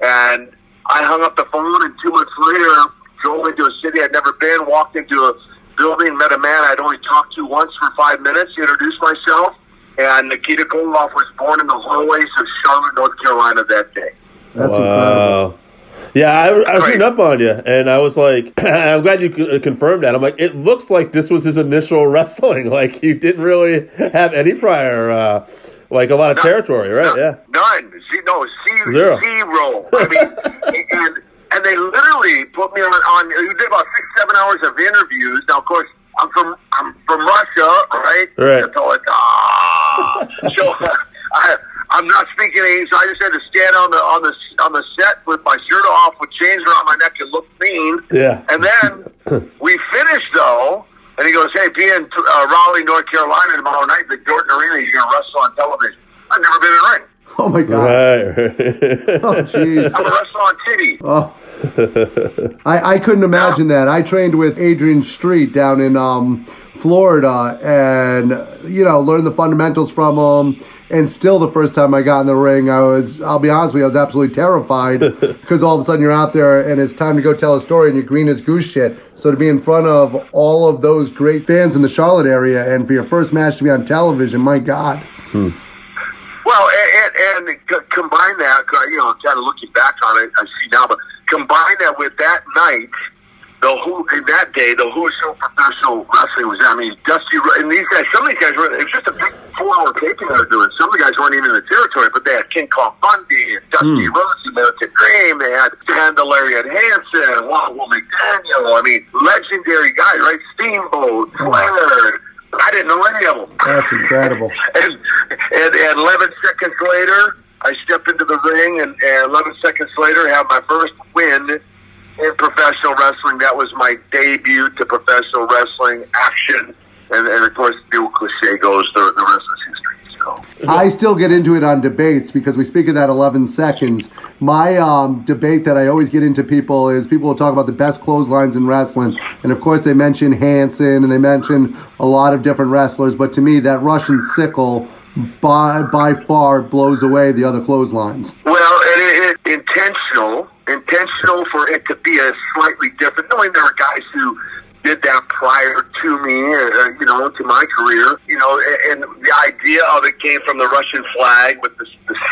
And I hung up the phone, and 2 months later, drove into a city I'd never been, walked into a building, met a man I'd only talked to once for 5 minutes, introduced myself, and Nikita Koloff was born in the hallways of Charlotte, North Carolina that day. That's incredible. Yeah, I was reading up on you, and I was like, I'm glad you confirmed that. I'm like, it looks like this was his initial wrestling. Like, you didn't really have any prior, like a lot of territory, right? None. Zero. I mean, and they literally put me on. We did about 6-7 hours of interviews. Now, of course, I'm from Russia, right? Right. So I'm not speaking English. So I just had to stand on the set with my shirt off, with chains around my neck, and look mean. Yeah. And then we finished though, and he goes, "Hey, be in Raleigh, North Carolina tomorrow night, the Jordan Arena. You're gonna wrestle on television." I've never been in a ring. Oh my God. Right. Oh jeez. I'm a wrestler on titty. Oh. I couldn't imagine that. I trained with Adrian Street down in Florida, and learned the fundamentals from him. And still, the first time I got in the ring, I'll be honest with you, I was absolutely terrified because all of a sudden you're out there and it's time to go tell a story and you're green as goose shit. So to be in front of all of those great fans in the Charlotte area and for your first match to be on television, my God. Well, and combine that, kind of looking back on it, I see now, but combine that with that night, the who's who professional wrestling was. I mean, Dusty and these guys. Some of these guys were. It was just a big 4-hour taping they were doing. Some of the guys weren't even in the territory, but they had King Kong Bundy and Dusty Rhodes, Militant Graham. They had Lariat Hansen, Will McDaniel. I mean, legendary guys, right? Steamboat, Flair. I didn't know any of them. That's incredible. and 11 seconds later, I step into the ring, and 11 seconds later, have my first win in professional wrestling. That was my debut to professional wrestling action. And of course, the old cliche goes, the rest is history. So. I still get into it on debates because we speak of that 11 seconds. My debate that I always get into people is people will talk about the best clotheslines in wrestling. And of course, they mention Hansen and they mention a lot of different wrestlers. But to me, that Russian sickle by far blows away the other clotheslines. Well, it intentional for it to be a slightly different. Knowing there were guys who did that prior to me, to my career, and the idea of it came from the Russian flag with the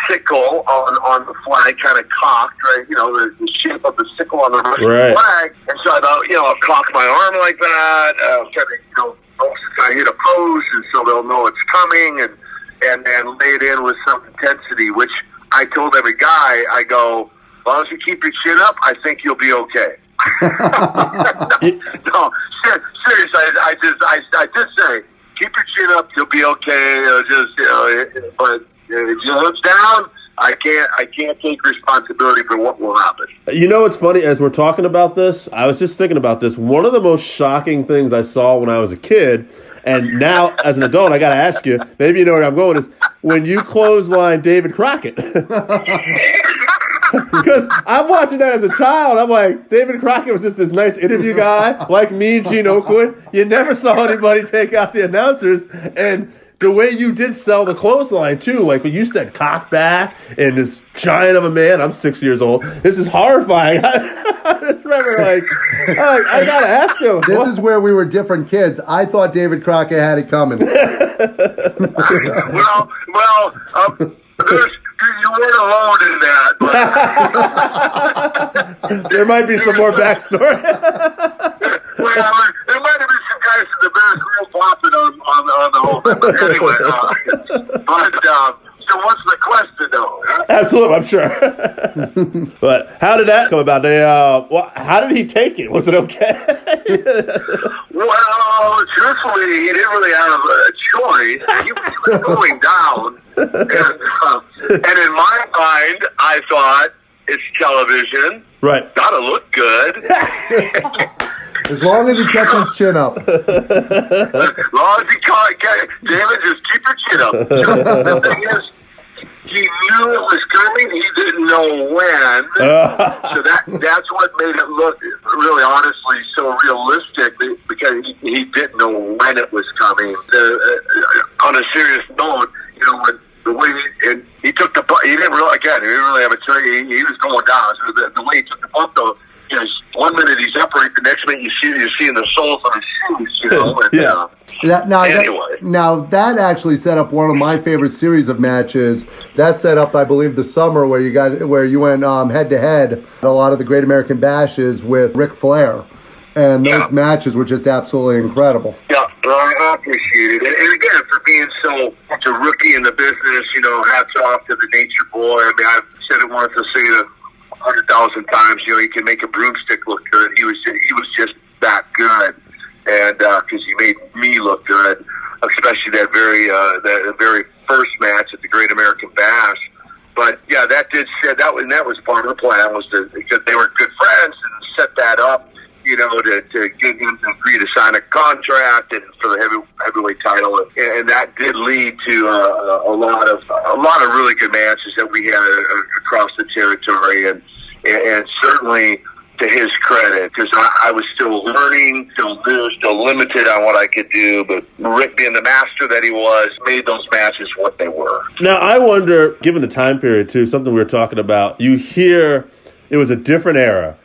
sickle on the flag kind of cocked, right? The shape of the sickle on the Russian flag. And so I thought, I'll cock my arm like that, I hit a pose, and so they'll know it's coming, and lay it in with some intensity, which I told every guy, I go, as long as you keep your chin up, I think you'll be okay. No, seriously, I just say, keep your chin up, you'll be okay. But if your head's down, I can't take responsibility for what will happen. It's funny, as we're talking about this, I was just thinking about this. One of the most shocking things I saw when I was a kid, And now, as an adult, I got to ask you, maybe you know where I'm going, is when you clothesline David Crockett. Because I'm watching that as a child. I'm like, David Crockett was just this nice interview guy, like me, Gene Oakwood. You never saw anybody take out the announcers. And the way you did sell the clothesline, too, like when you said cock back and this giant of a man, I'm 6 years old. This is horrifying. I just remember, I got to ask him. This is where we were different kids. I thought David Crockett had it coming. You weren't alone in that. But there might be some more backstory. Well, there might have been some guys in the Bears real popping on the whole thing. But anyway, so what's the question, though? Huh? Absolutely, I'm sure. But how did that come about? How did he take it? Was it okay? Well, truthfully, he didn't really have a choice. He was going down. And in my mind, I thought, it's television. Right. Gotta look good. As long as he kept his chin up. As long as he David, just keep your chin up. The thing is, he knew it was coming. He didn't know when. So that's what made it look, really honestly, so realistic, because he didn't know when it was coming. On a serious note, when the way he took the bump, he didn't really have a choice. He was going down. So the way he took the bump, though, 1 minute he's upright, the next minute you're seeing the soles of his shoes, And, yeah. Now that actually set up one of my favorite series of matches. That set up, I believe, the summer where you went head to head at a lot of the Great American Bashes with Ric Flair, and those matches were just absolutely incredible. Yeah, I appreciate it, and again, for being such a rookie in the business, hats off to the Nature Boy. I mean, I've said it once, I'll say it 100,000 times. He can make a broomstick look good. He was just that good. And because he made me look good, especially that very first match at the Great American Bash. But yeah, that was part of the plan, was because they were good friends and set that up, to get him to agree to sign a contract and for the heavyweight title, and that did lead to a lot of really good matches that we had across the territory, and certainly, to his credit, because I was still learning, still limited on what I could do, but Rick, being the master that he was, made those matches what they were. Now, I wonder, given the time period, too, something we were talking about, you hear it was a different era.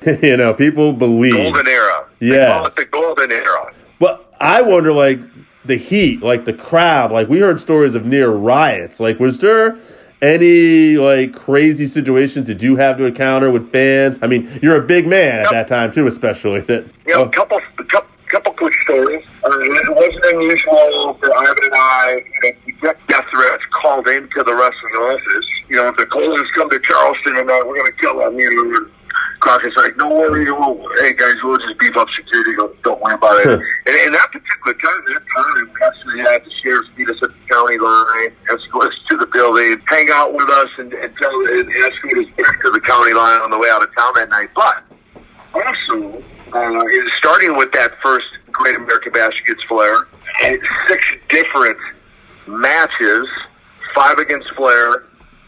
People believe. Golden era. Yes. They call it the golden era. But I wonder, the heat, the crowd, we heard stories of near riots. Was there any crazy situations did you have to encounter with fans? I mean, you're a big man at that time too, especially. A couple quick stories. It wasn't unusual for Ivan and I to get death threats called into the wrestling office. If the Colons come to Charleston and we're going to kill them, Crockett's like, no worry, hey guys, we'll just beef up security. Don't worry about it. And that particular time, we actually had the sheriffs meet us at the county line, escort us to the building, hang out with us, and escort us back to the county line on the way out of town that night. But also, starting with that first Great American Bash against Flair, 6 different matches, 5 against Flair,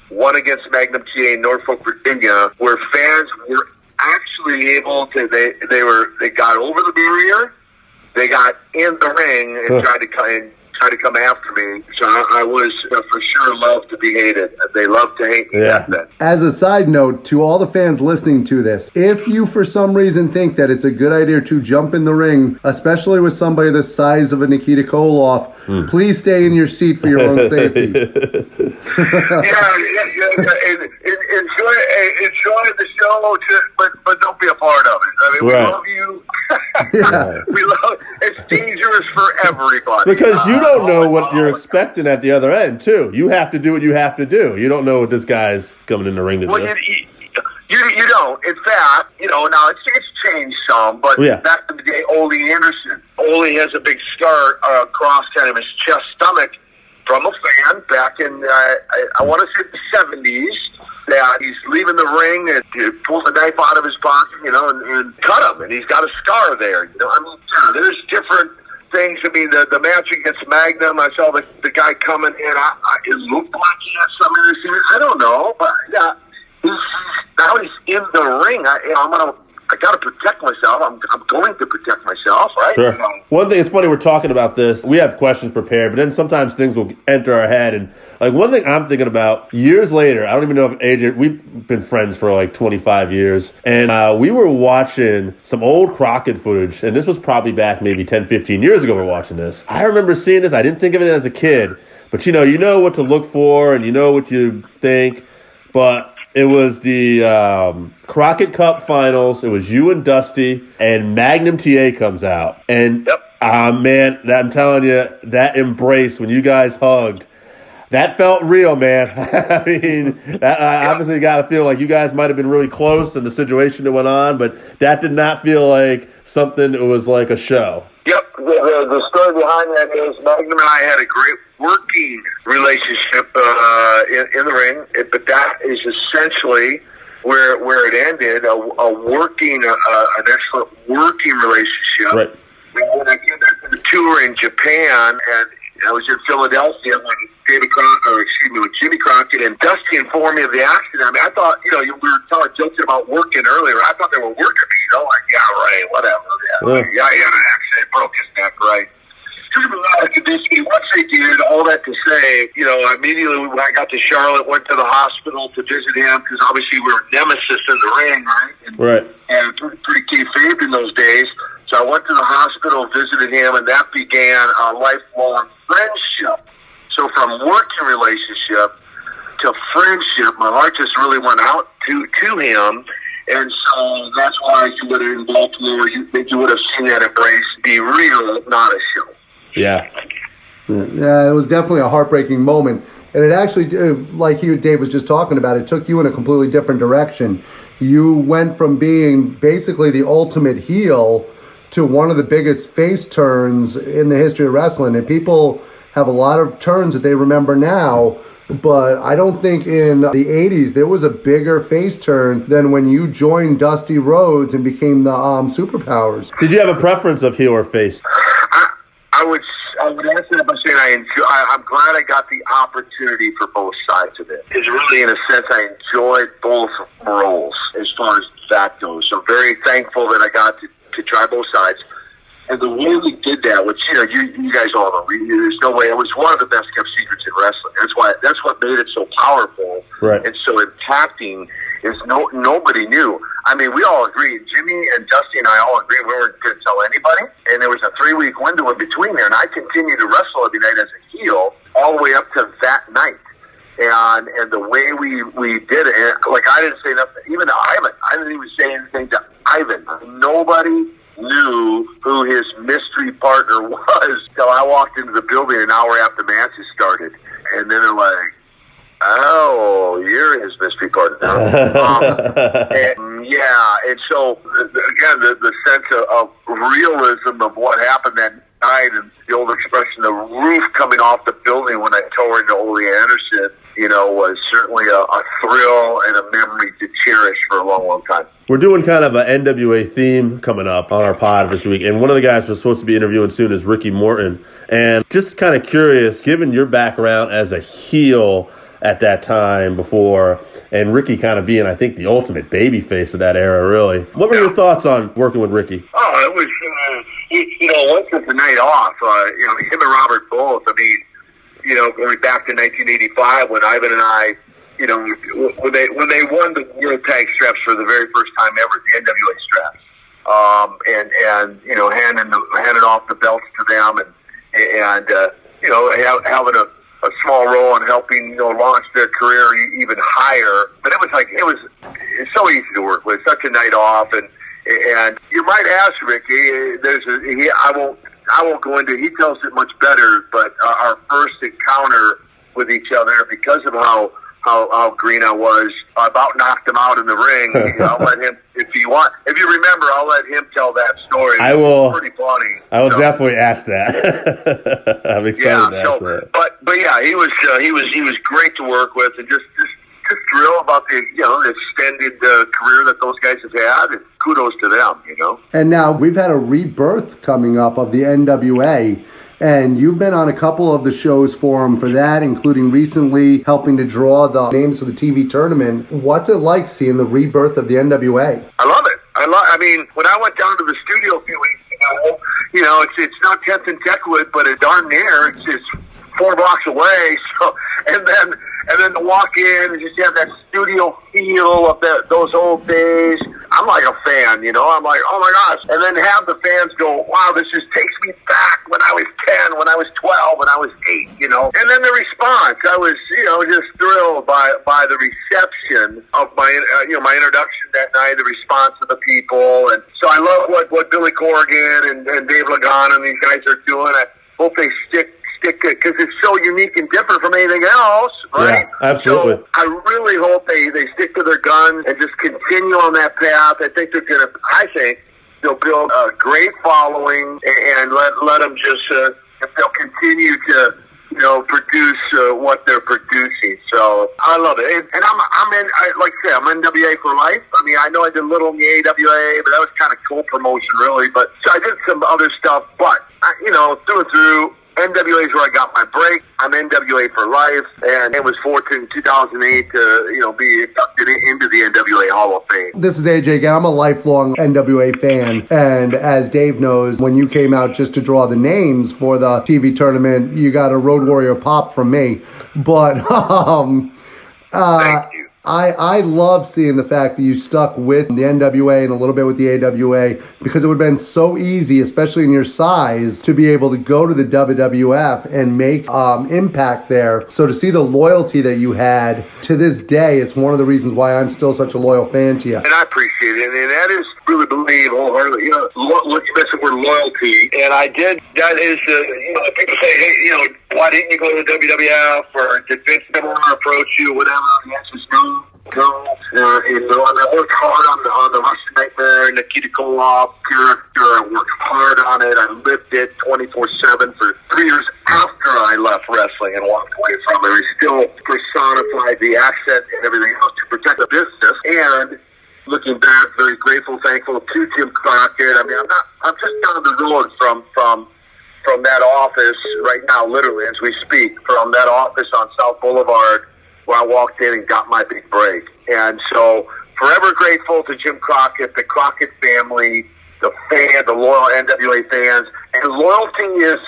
1 against Magnum TA in Norfolk, Virginia, where fans were actually able to, they got over the barrier, they got in the ring and tried to come after me. So I was for sure loved to be hated. They loved to hate me back then. As a side note, to all the fans listening to this, if you for some reason think that it's a good idea to jump in the ring, especially with somebody the size of a Nikita Koloff, please stay in your seat for your own safety. Enjoy the show, but don't be a part of it. I mean, we love you. We love. It's dangerous for everybody because you don't know what you're expecting at the other end too. You have to do what you have to do. You don't know what this guy's coming in the ring to do. You don't. In fact, now it's changed some, but back in the day, Ole Anderson. Ole has a big scar across kind of his chest, stomach from a fan back in I want to say the 70s. That he's leaving the ring and pulls a knife out of his pocket, and cut him, and he's got a scar there. There's different things. I mean, the match against Magnum, I saw the guy coming in. It looked like he had something in his ear. I don't know, but now he's in the ring. I got to protect myself. I'm going to protect myself, right? Sure. One thing, it's funny, we're talking about this. We have questions prepared, but then sometimes things will enter our head. And like one thing I'm thinking about years later, I don't even know if AJ, we've been friends for like 25 years. And we were watching some old Crockett footage. And this was probably back maybe 10, 15 years ago we're watching this. I remember seeing this. I didn't think of it as a kid. But you know what to look for and you know what you think. But it was the Crockett Cup Finals. It was you and Dusty, and Magnum TA comes out. And, man, I'm telling you, that embrace when you guys hugged, that felt real, man. I mean, I obviously got to feel like you guys might have been really close in the situation that went on, but that did not feel like something that was like a show. Yep. The story behind that is Magnum and I had a great working relationship in the ring, but that is essentially where it ended, an excellent working relationship. Right. When I came back from the tour in Japan, and I was in Philadelphia when Jimmy Crockett and Dusty informed me of the accident. I mean, I thought, we were joking about working earlier. I thought they were working me, like, yeah, right, whatever. Yeah, he had an accident, broke his neck, right. Once they did, all that to say, immediately when I got to Charlotte, went to the hospital to visit him, because obviously we were nemesis in the ring, right? And pretty kayfabe in those days. So I went to the hospital, visited him, and that began a lifelong friendship. So from working relationship to friendship, my heart just really went out to him. And so that's why you would have in Baltimore, you would have seen that embrace be real, not a show. Yeah. Yeah, it was definitely a heartbreaking moment. And it actually, like Dave was just talking about, it took you in a completely different direction. You went from being basically the ultimate heel to one of the biggest face turns in the history of wrestling. And people have a lot of turns that they remember now, but I don't think in the 80s there was a bigger face turn than when you joined Dusty Rhodes and became the Superpowers. Did you have a preference of heel or face? I would answer that by saying I'm glad I got the opportunity for both sides of it. It's really, in a sense, I enjoyed both roles as far as that goes. So very thankful that I got to try both sides. And the way we did that, which you guys all know, there's no way. It was one of the best kept secrets in wrestling. That's what made it so powerful, right, and so impacting. Is nobody knew. I mean, we all agreed. Jimmy and Dusty and I all agreed we weren't going to tell anybody. And there was a 3-week window in between there, and I continued to wrestle every night as a heel all the way up to that night. And the way we did it, and, like, I didn't say nothing, even to Ivan. I didn't even say anything to Ivan. Nobody knew who his mystery partner was until I walked into the building an hour after the matches started. And then they're like, oh, you're his mystery partner. And so, again, the sense of realism of what happened that night, and the old expression, the roof coming off the building when I tore into Ole Anderson, was certainly a thrill and a memory to cherish for a long, long time. We're doing kind of an NWA theme coming up on our pod this week, and one of the guys we're supposed to be interviewing soon is Ricky Morton. And just kind of curious, given your background as a heel at that time before, and Ricky kind of being, I think, the ultimate baby face of that era, really. What were your thoughts on working with Ricky? Oh, it was, once it's the night off, him and Robert both, I mean, going back to 1985 when Ivan and I, when they won the World Tag Straps for the very first time ever, the NWA straps, handing off the belts to them and having a small role in helping, launch their career even higher. But it's so easy to work with, such a night off. And you might ask Ricky, I won't go into, he tells it much better, but our first encounter with each other, because of how green I was, I about knocked him out in the ring. I'll let him, if you remember, I'll let him tell that story. I will. It's pretty funny. I will definitely ask that. I'm excited to ask that. But yeah, he was great to work with, and just just thrilled about the extended career that those guys have had, and kudos to them. And now we've had a rebirth coming up of the NWA. And you've been on a couple of the shows for them for that, including recently helping to draw the names for the TV tournament. What's it like seeing the rebirth of the NWA? I love it. I mean, when I went down to the studio a few weeks ago, it's not 10th and Techwood, but it's darn near. It's 4 blocks away. So, and then to walk in and just have that studio feel of those old days. I'm like a fan, I'm like, oh my gosh. And then have the fans go, wow, this just takes me back when I was 10, when I was 12, when I was 8, And then the response, I was, just thrilled by the reception of my, my introduction that night, the response of the people. And so I love what Billy Corrigan and Dave Lagana and these guys are doing. I hope they stick because it's so unique and different from anything else, right? Yeah, absolutely. So I really hope they stick to their guns and just continue on that path. I think they'll build a great following and let them just, if they'll continue to, produce what they're producing. So I love it. And like I say, I'm NWA for life. I mean, I know I did a little in the AWA, but that was kind of co-promotion really. But so I did some other stuff, but through and through, NWA is where I got my break. I'm NWA for life, and it was fortunate in 2008 to, be inducted into the NWA Hall of Fame. This is AJ again. I'm a lifelong NWA fan, and as Dave knows, when you came out just to draw the names for the TV tournament, you got a Road Warrior pop from me. But Thank you. I love seeing the fact that you stuck with the NWA and a little bit with the AWA, because it would have been so easy, especially in your size, to be able to go to the WWF and make impact there. So to see the loyalty that you had to this day, it's one of the reasons why I'm still such a loyal fan to you. And I appreciate it. And that is really believe wholeheartedly. What you mentioned word loyalty, and I did. That is, people say, hey, why didn't you go to the WWF, or did Vince never want to approach you, whatever? The answer is no. I worked hard on the Russian Nightmare Nikita Koloff character. I worked hard on it. I lived it 24/7 for 3 years after I left wrestling and walked away from it. I still personified the accent and everything else to protect the business. And looking back, very grateful, thankful to Jim Crockett. I mean, I'm just down the road from that office right now, literally as we speak, from that office on South Boulevard, where I walked in and got my big break. And so forever grateful to Jim Crockett, the Crockett family, the loyal NWA fans. And loyalty is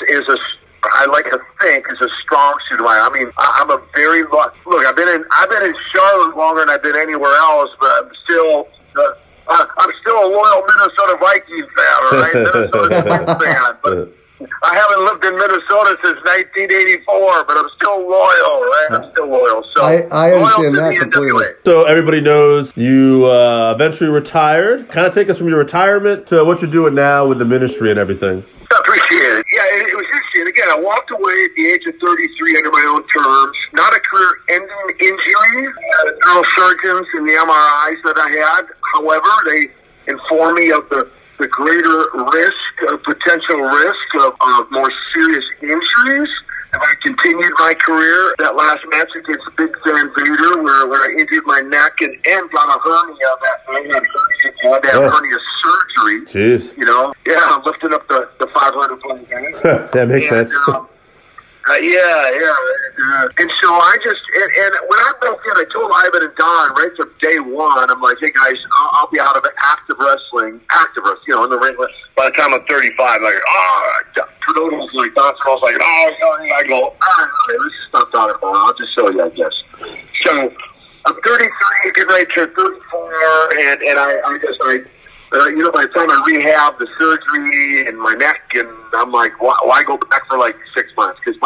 I like to think, is a strong suit of mine. I mean, I'm a very look. I've been in Charlotte longer than I've been anywhere else, but I'm still a loyal Minnesota Vikings fan, all right? Minnesota Twins fan, but I haven't lived in Minnesota since 1984, but I'm still loyal, right? I'm still loyal. So I understand that completely. So everybody knows you eventually retired. Kind of take us from your retirement to what you're doing now with the ministry and everything. I appreciate it. Yeah, it was interesting. Again, I walked away at the age of 33 under my own terms. Not a career-ending injury. The neurosurgeons and the MRIs that I had, however, they informed me of the greater potential risk of more serious injuries. If I continued my career, that last match against Big Van Vader, where I injured my neck and got a hernia, I had hernia surgery. Jeez. I'm lifting up the 500 pound guy. That makes sense. And so I just, and when I broke in, I told Ivan and Don right from day one, I'm like, hey guys, I'll be out of active wrestling, in the ring. By the time I'm 35, like, Trudeau's like, Don Stroll's like, I go, all right, let's just stop talking about it. I'll just show you, I guess. So I'm 33, getting ready to turn 34, and I just, by the time I rehab the surgery and my neck, and I'm like, why go back for like 6 months? Because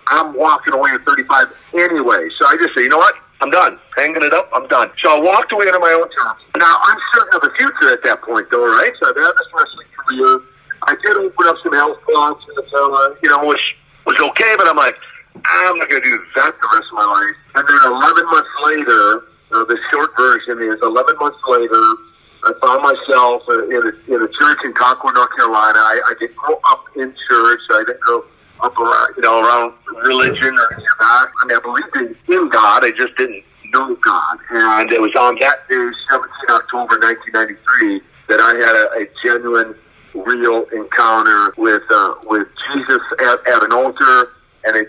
I'm walking away at 35 anyway. So I just say, you know what? I'm done. Hanging it up. I'm done. So I walked away under my own terms. Now, I'm certain of the future at that point, though, right? So I've had this wrestling career. I did open up some health clubs, which was okay, but I'm like, I'm not going to do that the rest of my life. And then 11 months later, the short version is 11 months later, I found myself in a church in Concord, North Carolina. I didn't grow up in church. I didn't grow up around religion or God. I mean, I believed in God. I just didn't know And it was on that day, 17 October 1993, that I had a genuine, real encounter with Jesus at an altar, and it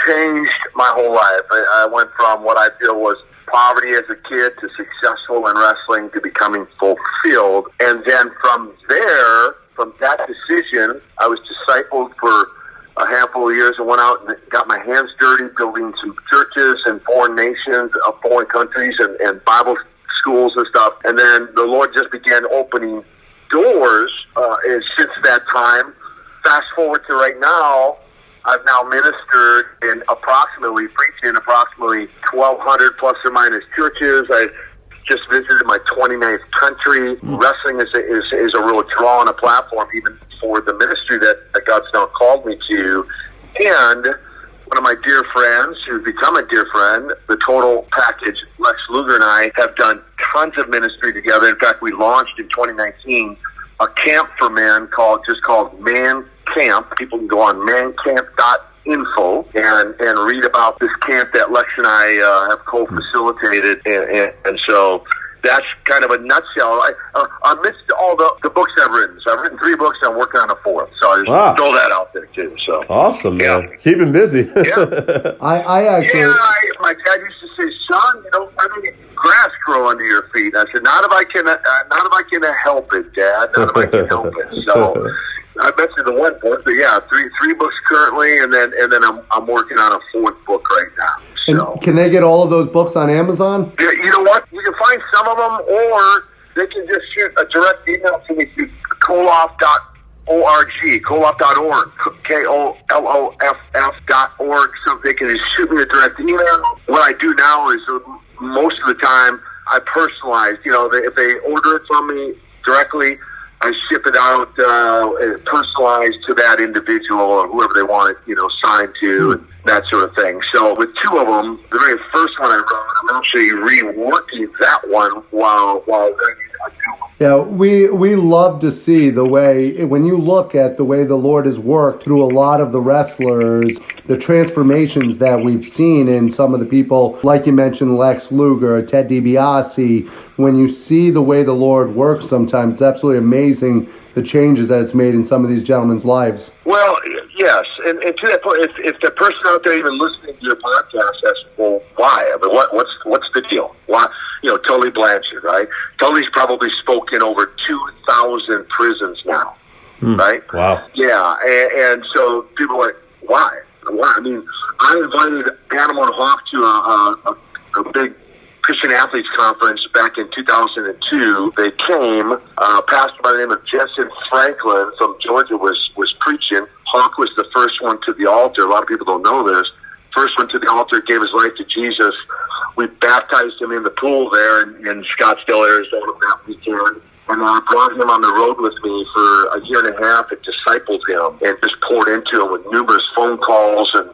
changed my whole life. I went from what I feel was poverty as a kid to successful in wrestling to becoming fulfilled. And then from there, from that decision, I was discipled for a handful of years and went out and got my hands dirty building some churches in foreign nations, foreign countries, and Bible schools and stuff. And then the Lord just began opening doors. And since that time, fast forward to right now, I've now ministered in preaching in approximately 1,200 plus or minus churches. I just visited my 29th country. Wrestling is a real draw and a platform, even for the ministry that God's now called me to. And one of my dear friends, who's become a dear friend, the total package, Lex Luger, and I have done tons of ministry together. In fact, we launched in 2019 a camp for men called Man Camp. People can go on mancamp.info and read about this camp that Lex and I have co-facilitated. And so that's kind of a nutshell. Amidst all the books I've written. So I've written 3 books and I'm working on a 4th. So I just throw that out there too. So awesome, man. Yeah. Keep him busy. Yeah. I actually... my dad used to say, son, let me grass grow under your feet. I said, not if I can help it, Dad. Not if I can help it. So I mentioned the 1 book, but yeah, three books currently, and then I'm working on a 4th book right now. So. And can they get all of those books on Amazon? Yeah, you know what? You can find some of them, or they can just shoot a direct email to me through Koloff.org, Koloff.org, Koloff.org. So they can just shoot me a direct email. What I do now is most of the time I personalize. If they order it from me directly, I ship it out personalized to that individual or whoever they want it, signed to, and that sort of thing. So with 2 of them, the very first one I wrote, I'm actually reworking that one while I do. Yeah, we love to see the way, when you look at the way the Lord has worked through a lot of the wrestlers, the transformations that we've seen in some of the people, like you mentioned, Lex Luger, Ted DiBiase. When you see the way the Lord works sometimes, it's absolutely amazing the changes that it's made in some of these gentlemen's lives. Well, yes, and to that point, if the person out there even listening to your podcast asks, well, why? I mean, what's the deal? Why? Tully Blanchard, right? Tully's probably spoken over 2,000 prisons now, right? Wow. Yeah, and so people are like, why? Why? I mean, I invited Animal and Hawk to a big Christian Athletes Conference back in 2002. They came. A pastor by the name of Jensen Franklin from Georgia was preaching. Hawk was the first one to the altar. A lot of people don't know this. First one to the altar, gave his life to Jesus. We baptized him in the pool there in Scottsdale, Arizona that weekend. And I brought him on the road with me for a year and a half and discipled him and just poured into him with numerous phone calls and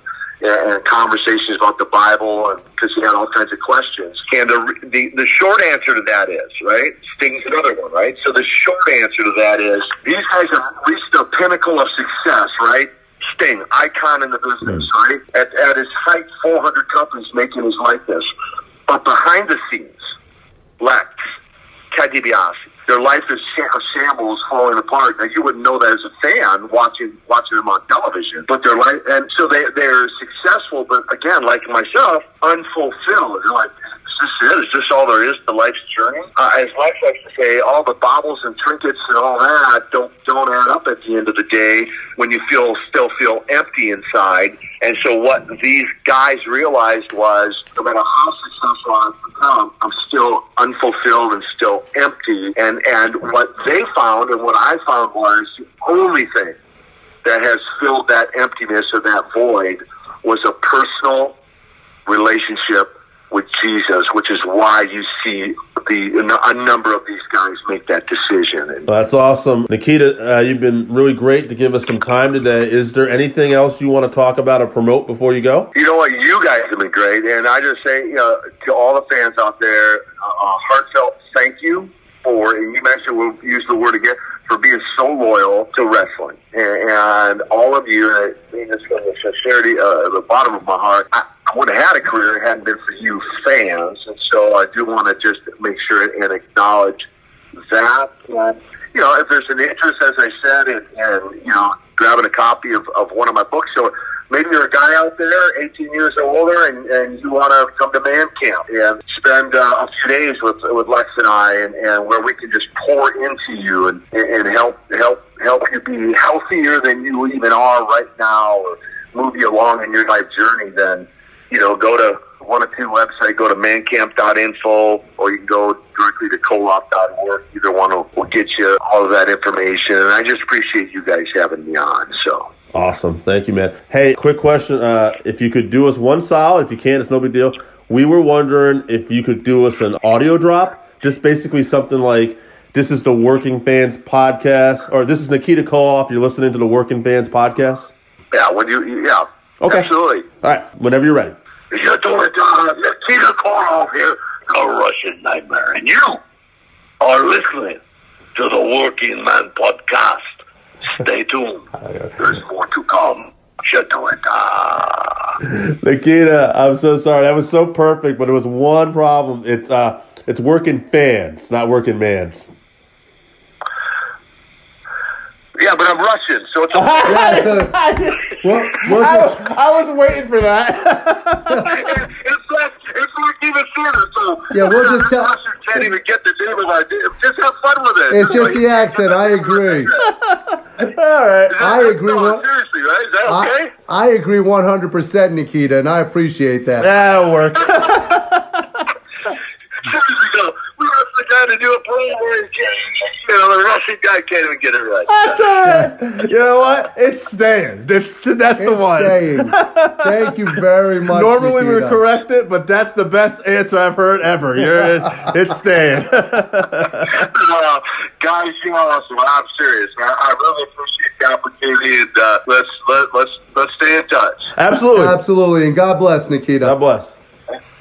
conversations about the Bible, and because he had all kinds of questions. And the short answer to that is, right, Sting's another one, right? So the short answer to that is, these guys have reached the pinnacle of success, right? Sting, icon in the business, right? At his height, 400 companies making his likeness. But behind the scenes, Lex, Ted DiBiase, their life is a shambles, falling apart. Now, you wouldn't know that as a fan watching them on television, but their life, and so they're successful, but again, like myself, unfulfilled. They're like, is this all there is to life's journey? As Lex likes to say, all the baubles and trinkets and all that don't add up at the end of the day when you still feel empty inside. And so what these guys realized was, no matter how successful I've become, I'm still unfulfilled and still empty. And what they found and what I found was the only thing that has filled that emptiness or that void was a personal relationship with Jesus, which is why you see a number of these guys make that decision. Well, that's awesome. Nikita, you've been really great to give us some time today. Is there anything else you want to talk about or promote before you go? You know what? You guys have been great. And I just say, to all the fans out there, a heartfelt thank you for, and you mentioned, we'll use the word again, for being so loyal to wrestling. And all of you, I mean this from the sincerity, the bottom of my heart, I would have had a career if it hadn't been for you fans. And so I do want to just make sure and acknowledge that. And, you know, if there's an interest, as I said, in you know, grabbing a copy of one of my books, so maybe you're a guy out there, 18 years or older, and you want to come to man camp and spend a few days with Lex and I, and where we can just pour into you and help you be healthier than you even are right now, or move you along in your life journey, then, you know, go to one or two websites, go to mancamp.info, or you can go directly to koloff.org. Either one will get you all of that information. And I just appreciate you guys having me on. So awesome. Thank you, man. Hey, quick question. If you could do us one solid, if you can't, it's no big deal. We were wondering if you could do us an audio drop, just basically something like, this is the Working Fans Podcast, or this is Nikita Koloff, you're listening to the Working Fans Podcast. Yeah, Okay. Absolutely. All right, whenever you're ready. You're doing Nikita Koloff here, the Russian Nightmare, and you are listening to the Working Man Podcast. Stay tuned. There's more to come. You're doing Nikita, I'm so sorry. That was so perfect, but it was one problem. It's Working Fans, not Working Mans. Yeah, but I'm Russian, so it's okay. I was waiting for that. it's like even sooner. So Yeah, we'll just tell. Russians can't even get the name of our idea. Just have fun with it. It's just the accent. I agree. All right. I agree. No, seriously, right? Is that okay? I agree 100%, Nikita, and I appreciate that. That'll work. Seriously, though, we want the guy to do a program where he can't, you know, the Russian guy can't even get it right. That's all right. You know what? It's staying. That's the one. Staying. Thank you very much. Normally Nikita. we would correct it, but that's the best answer I've heard ever. It's staying. Guys, you're awesome. I'm serious. I really appreciate the opportunity, and let's stay in touch. Absolutely. Absolutely, and God bless, Nikita. God bless.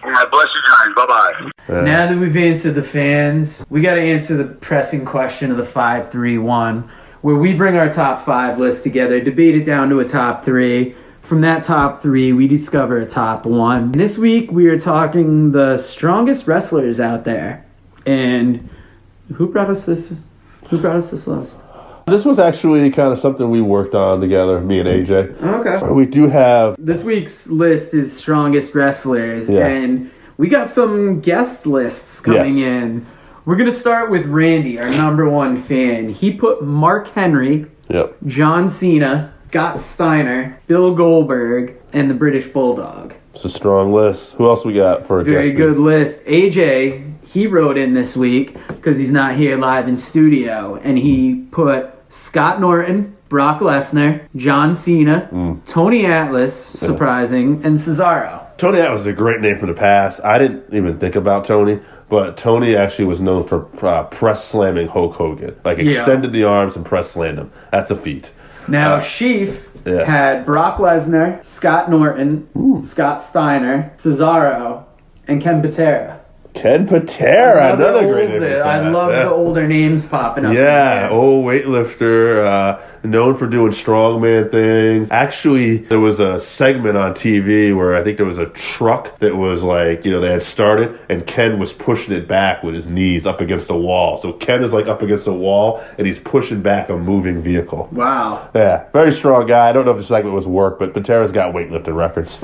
God bless you guys. Bye-bye. Now that we've answered the fans, we got to answer the pressing question of the 5-3-1, where we bring our top 5 list together, debate it down to a top 3. From that top 3, we discover a top 1. This week, we are talking the strongest wrestlers out there. And who brought us this list? This was actually kind of something we worked on together, me and AJ. Okay. We do have... This week's list is strongest wrestlers, Yeah. and we got some guest lists coming in. We're going to start with Randy, our number 1 fan. He put Mark Henry, Yep. John Cena, Scott Steiner, Bill Goldberg, and the British Bulldog. It's a strong list. Who else we got for a Very guest? good list. AJ, he wrote in this week because he's not here live in studio, and he put Scott Norton, Brock Lesnar, John Cena, Tony Atlas, surprising, and Cesaro. Tony Atlas is a great name from the past. I didn't even think about Tony, but Tony actually was known for press slamming Hulk Hogan. Like, extended the arms and press slammed him. That's a feat. Now, Sheaf yes. had Brock Lesnar, Scott Norton, Scott Steiner, Cesaro, and Ken Patera. Ken Patera, another great name. I love the older names popping up. Yeah, old weightlifter, known for doing strongman things. Actually, there was a segment on TV where I think there was a truck that was like, you know, they had started, and Ken was pushing it back with his knees up against the wall. So Ken is like up against the wall, and he's pushing back a moving vehicle. Wow. Yeah, very strong guy. I don't know if the segment was work, but Patera's got weightlifting records.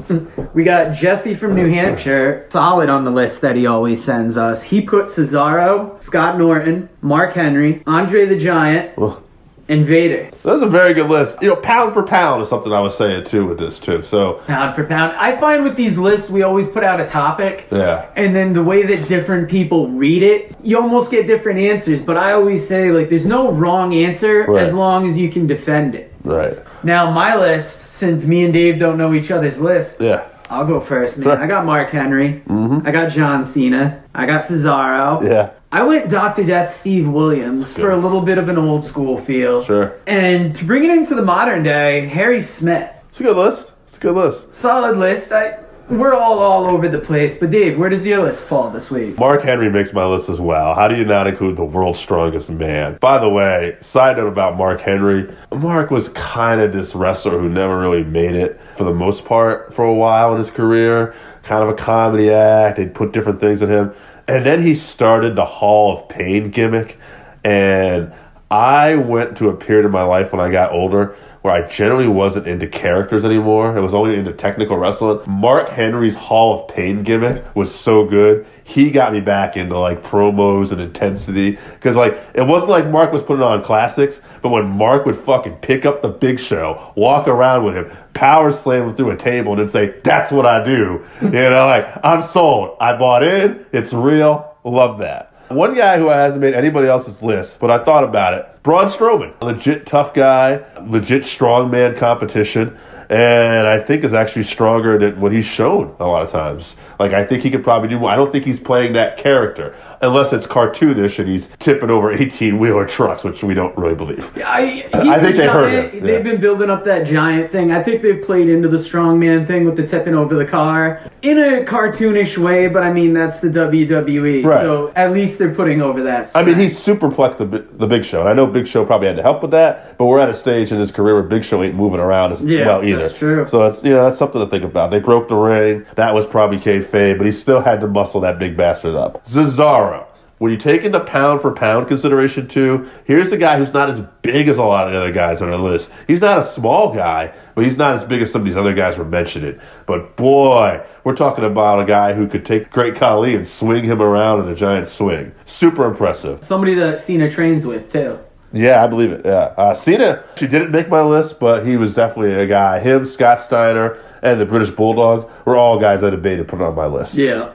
We got Jesse from New Hampshire, solid on the list that he always sends us. He put Cesaro, Scott Norton, Mark Henry, Andre the Giant, and Vader. That's a very good list. You know, pound for pound is something I was saying too with this too. So Pound for pound. I find with these lists, we always put out a topic. yeah. And then the way that different people read it, you almost get different answers. But I always say, like, there's no wrong answer Right. as long as you can defend it. Right. Now, my list, since me and Dave don't know each other's list, Yeah. I'll go first, man. Sure. I got Mark Henry. I got John Cena. I got Cesaro. Yeah. I went Dr. Death Steve Williams for a little bit of an old school feel. Sure. And to bring it into the modern day, Harry Smith. It's a good list. It's a good list. Solid list. we're all over the place. But Dave, where does your list fall this week? Mark Henry makes my list as well. How do you not include the world's strongest man? By the way, side note about Mark Henry, Mark was kind of this wrestler who never really made it for the most part for a while in his career. Kind of a comedy act. They'd put different things in him. And then he started the Hall of Pain gimmick. And I went to a period in my life when I got older where I generally wasn't into characters anymore. I was only into technical wrestling. Mark Henry's Hall of Pain gimmick was so good. He got me back into like promos and intensity. Because like it wasn't like Mark was putting on classics, but when Mark would fucking pick up the Big Show, walk around with him, power slam him through a table, and then say, "That's what I do." You know, like, I'm sold. I bought in. It's real. Love that. One guy who hasn't made anybody else's list, but I thought about it. Braun Strowman. Legit tough guy. Legit strongman competition. And I think is actually stronger than what he's shown a lot of times. Like, I think he could probably do more. I don't think he's playing that character. Unless it's cartoonish and he's tipping over 18-wheeler trucks, which we don't really believe. Yeah, I think they heard him. They've been building up that giant thing. I think they've played into the strongman thing with the tipping over the car in a cartoonish way, but I mean, that's the WWE. Right. So at least they're putting over that smack. I mean, he's superplexed the Big Show. And I know Big Show probably had to help with that, but we're at a stage in his career where Big Show ain't moving around as well either. That's true. So it's, that's something to think about. They broke the ring. That was probably kayfabe, but he still had to muscle that big bastard up. Cesaro. When you take into pound-for-pound consideration, too, here's the guy who's not as big as a lot of the other guys on our list. He's not a small guy, but he's not as big as some of these other guys we're mentioning. But, boy, we're talking about a guy who could take Great Khali and swing him around in a giant swing. Super impressive. Somebody that Cena trains with, too. Yeah, I believe it, yeah. Cena, she didn't make my list, but he was definitely a guy. Him, Scott Steiner, and the British Bulldog were all guys I debated putting on my list. Yeah.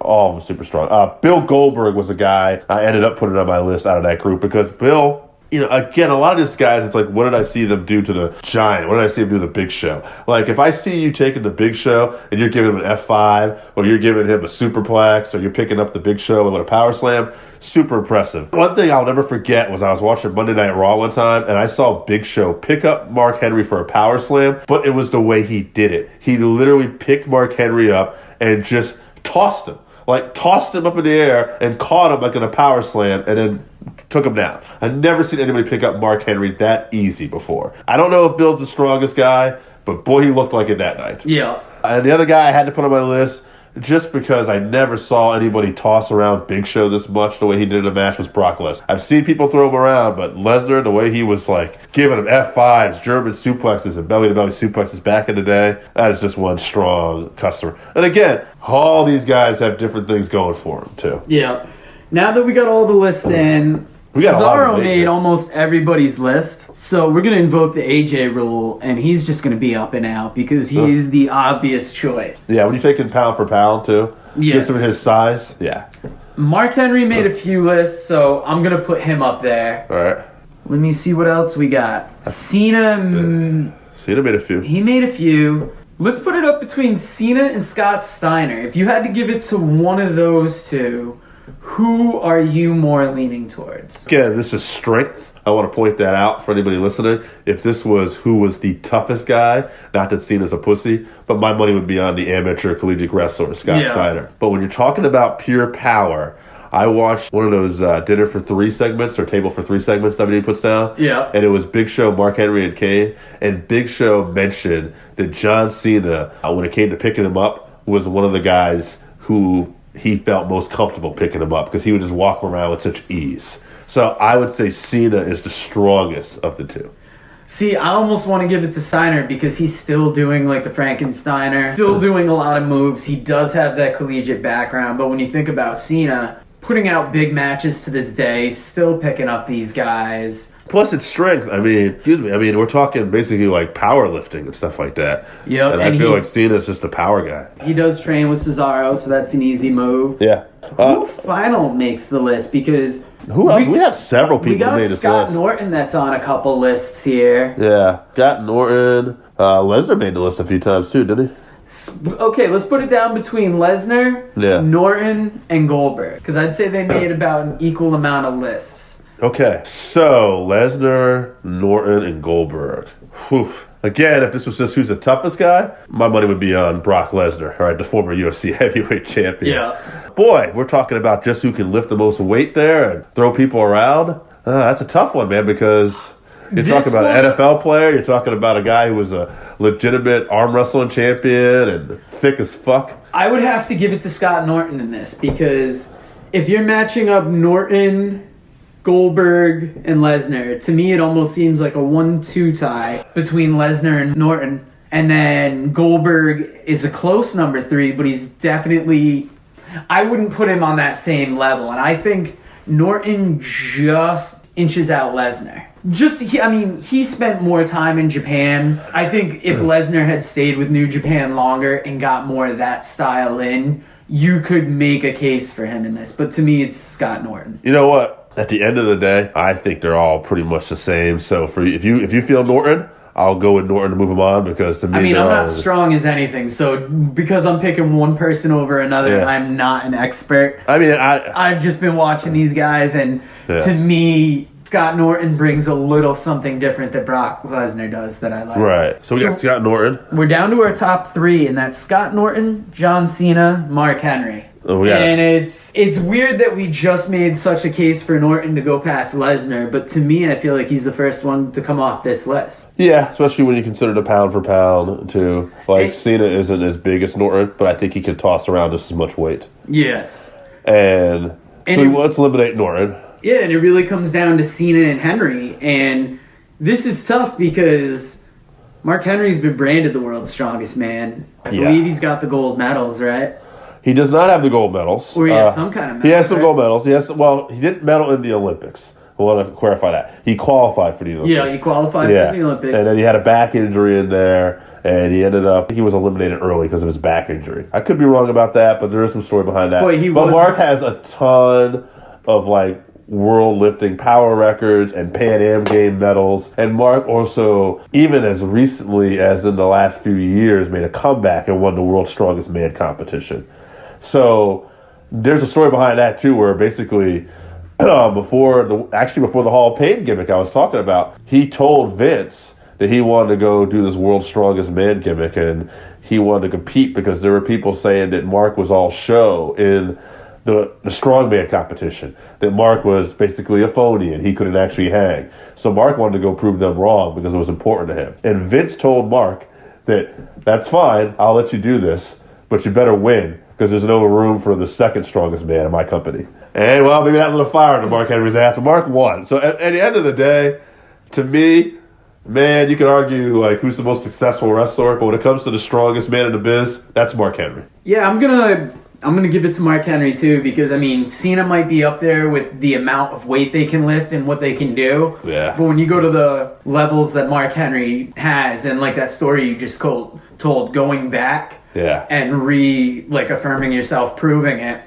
All of them super strong. Bill Goldberg was a guy I ended up putting on my list out of that group because Bill, again, a lot of these guys, it's like, what did I see them do to the Giant? What did I see them do to the Big Show? Like, if I see you taking the Big Show and you're giving him an F5, or you're giving him a superplex, or you're picking up the Big Show with a power slam, super impressive. One thing I'll never forget was I was watching Monday Night Raw one time, and I saw Big Show pick up Mark Henry for a power slam, but it was the way he did it. He literally picked Mark Henry up and just tossed him. Like, tossed him up in the air and caught him like in a power slam and then took him down. I've never seen anybody pick up Mark Henry that easy before. I don't know if Bill's the strongest guy, but boy, he looked like it that night. Yeah. And the other guy I had to put on my list, just because I never saw anybody toss around Big Show this much the way he did in a match, was Brock Lesnar. I've seen people throw him around, but Lesnar, the way he was like giving him F5s, German suplexes, and belly-to-belly suplexes back in the day, that is just one strong customer. And again, all these guys have different things going for them, too. Yeah. Now that we got all the lists in, Cesaro made almost everybody's list, so we're going to invoke the AJ rule, and he's just going to be up and out because he's the obvious choice. Yeah, when you take in pound for pound, too, yes. Get some of his size, yeah. Mark Henry made a few lists, so I'm going to put him up there. All right. Let me see what else we got. Cena made a few. He made a few. Let's put it up between Cena and Scott Steiner. If you had to give it to one of those two, who are you more leaning towards? Again, this is strength. I want to point that out for anybody listening. If this was who was the toughest guy, not that Cena's a pussy, but my money would be on the amateur collegiate wrestler, Scott Steiner. But when you're talking about pure power, I watched one of those dinner for three segments or table for three segments WWE puts down. Yeah. And it was Big Show, Mark Henry, and Kane. And Big Show mentioned that John Cena, when it came to picking him up, was one of the guys who he felt most comfortable picking him up because he would just walk around with such ease. So I would say Cena is the strongest of the two. See, I almost want to give it to Steiner because he's still doing like the Frankensteiner, still doing a lot of moves. He does have that collegiate background, but when you think about Cena, putting out big matches to this day, still picking up these guys. Plus, it's strength. I mean, we're talking basically like powerlifting and stuff like that. Yep. And I feel like Cena's just a power guy. He does train with Cesaro, so that's an easy move. Yeah. Who final makes the list? Because who else? We have several people. We got made this Scott list. Norton that's on a couple lists here. Yeah, Scott Norton. Lesnar made the list a few times too, didn't he? Okay, let's put it down between Lesnar, Norton, and Goldberg. Because I'd say they made about an equal amount of lists. Okay, so Lesnar, Norton, and Goldberg. Whew. Again, if this was just who's the toughest guy, my money would be on Brock Lesnar, all right, the former UFC heavyweight champion. Yeah. Boy, we're talking about just who can lift the most weight there and throw people around. That's a tough one, man, because you're talking about an NFL player. You're talking about a guy who was a legitimate arm wrestling champion and thick as fuck. I would have to give it to Scott Norton in this, because if you're matching up Norton, Goldberg, and Lesnar, to me it almost seems like a 1-2 tie between Lesnar and Norton. And then Goldberg is a close number 3, but he's definitely... I wouldn't put him on that same level. And I think Norton just inches out Lesnar. He spent more time in Japan. I think if Lesnar had stayed with New Japan longer and got more of that style in, you could make a case for him in this. But to me, it's Scott Norton. You know what? At the end of the day, I think they're all pretty much the same. So if you feel Norton, I'll go with Norton to move him on, because to me, I'm not strong as anything. So because I'm picking one person over another, I'm not an expert. I've just been watching these guys, and to me, Scott Norton brings a little something different that Brock Lesnar does that I like. Right. So we got Scott Norton. We're down to our top 3, and that's Scott Norton, John Cena, Mark Henry. Oh, yeah. And it's weird that we just made such a case for Norton to go past Lesnar, but to me, I feel like he's the first one to come off this list. Yeah, especially when you consider the pound for pound, too. Cena isn't as big as Norton, but I think he could toss around just as much weight. Yes. So let's eliminate Norton. Yeah, and it really comes down to Cena and Henry, and this is tough because Mark Henry's been branded the world's strongest man. I believe he's got the gold medals, right? He does not have the gold medals. Or he has some kind of medal. He has some gold medals. He didn't medal in the Olympics. I want to clarify that. He qualified for the Olympics. Yeah, he qualified for the Olympics. And then he had a back injury in there, and he was eliminated early because of his back injury. I could be wrong about that, but there is some story behind that. But Mark has a ton of, world lifting power records and Pan Am game medals. And Mark also, even as recently as in the last few years, made a comeback and won the world's strongest man competition. So there's a story behind that too, where basically before the Hall of Fame gimmick I was talking about, he told Vince that he wanted to go do this world's strongest man gimmick, and he wanted to compete because there were people saying that Mark was all show in the strongman competition, that Mark was basically a phony and he couldn't actually hang. So Mark wanted to go prove them wrong because it was important to him. And Vince told Mark that that's fine, I'll let you do this, but you better win, because there's no room for the second strongest man in my company. And, maybe that lit a fire into Mark Henry's ass, but Mark won. So at the end of the day, to me, man, you can argue who's the most successful wrestler, but when it comes to the strongest man in the biz, that's Mark Henry. Yeah, I'm gonna give it to Mark Henry too, because Cena might be up there with the amount of weight they can lift and what they can do. Yeah. But when you go to the levels that Mark Henry has, and that story you just told, going back, and affirming yourself, proving it,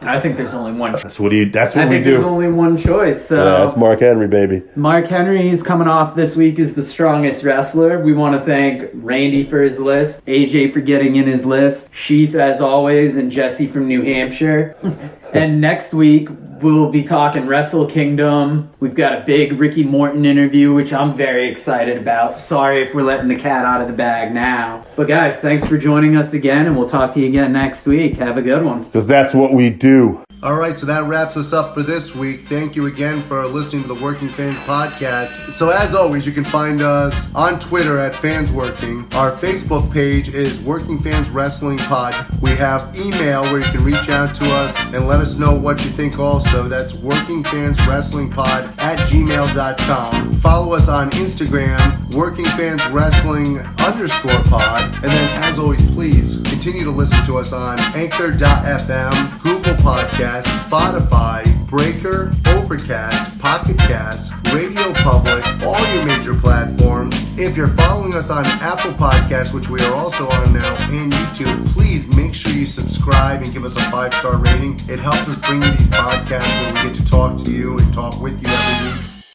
I think there's only one choice. That's what we do. There's only one choice. So that's Mark Henry, baby. Mark Henry is coming off this week as the strongest wrestler. We want to thank Randy for his list, AJ for getting in his list, Sheaf as always, and Jesse from New Hampshire. And next week, we'll be talking Wrestle Kingdom. We've got a big Ricky Morton interview, which I'm very excited about. Sorry if we're letting the cat out of the bag now. But guys, thanks for joining us again, and we'll talk to you again next week. Have a good one. Because that's what we do. All right, so that wraps us up for this week. Thank you again for listening to the Working Fans Podcast. So as always, you can find us on Twitter at FansWorking. Our Facebook page is Working Fans Wrestling Pod. We have email where you can reach out to us and let us know what you think also. That's workingfanswrestlingpod@gmail.com. Follow us on Instagram, workingfanswrestling_pod. And then as always, please continue to listen to us on Anchor.fm, Google Podcasts, Spotify, Breaker, Overcast, Pocket Cast, Radio Public, all your major platforms. If you're following us on Apple Podcasts, which we are also on now, and YouTube, please make sure you subscribe and give us a 5-star rating. It helps us bring you these podcasts where we get to talk to you and talk with you every week.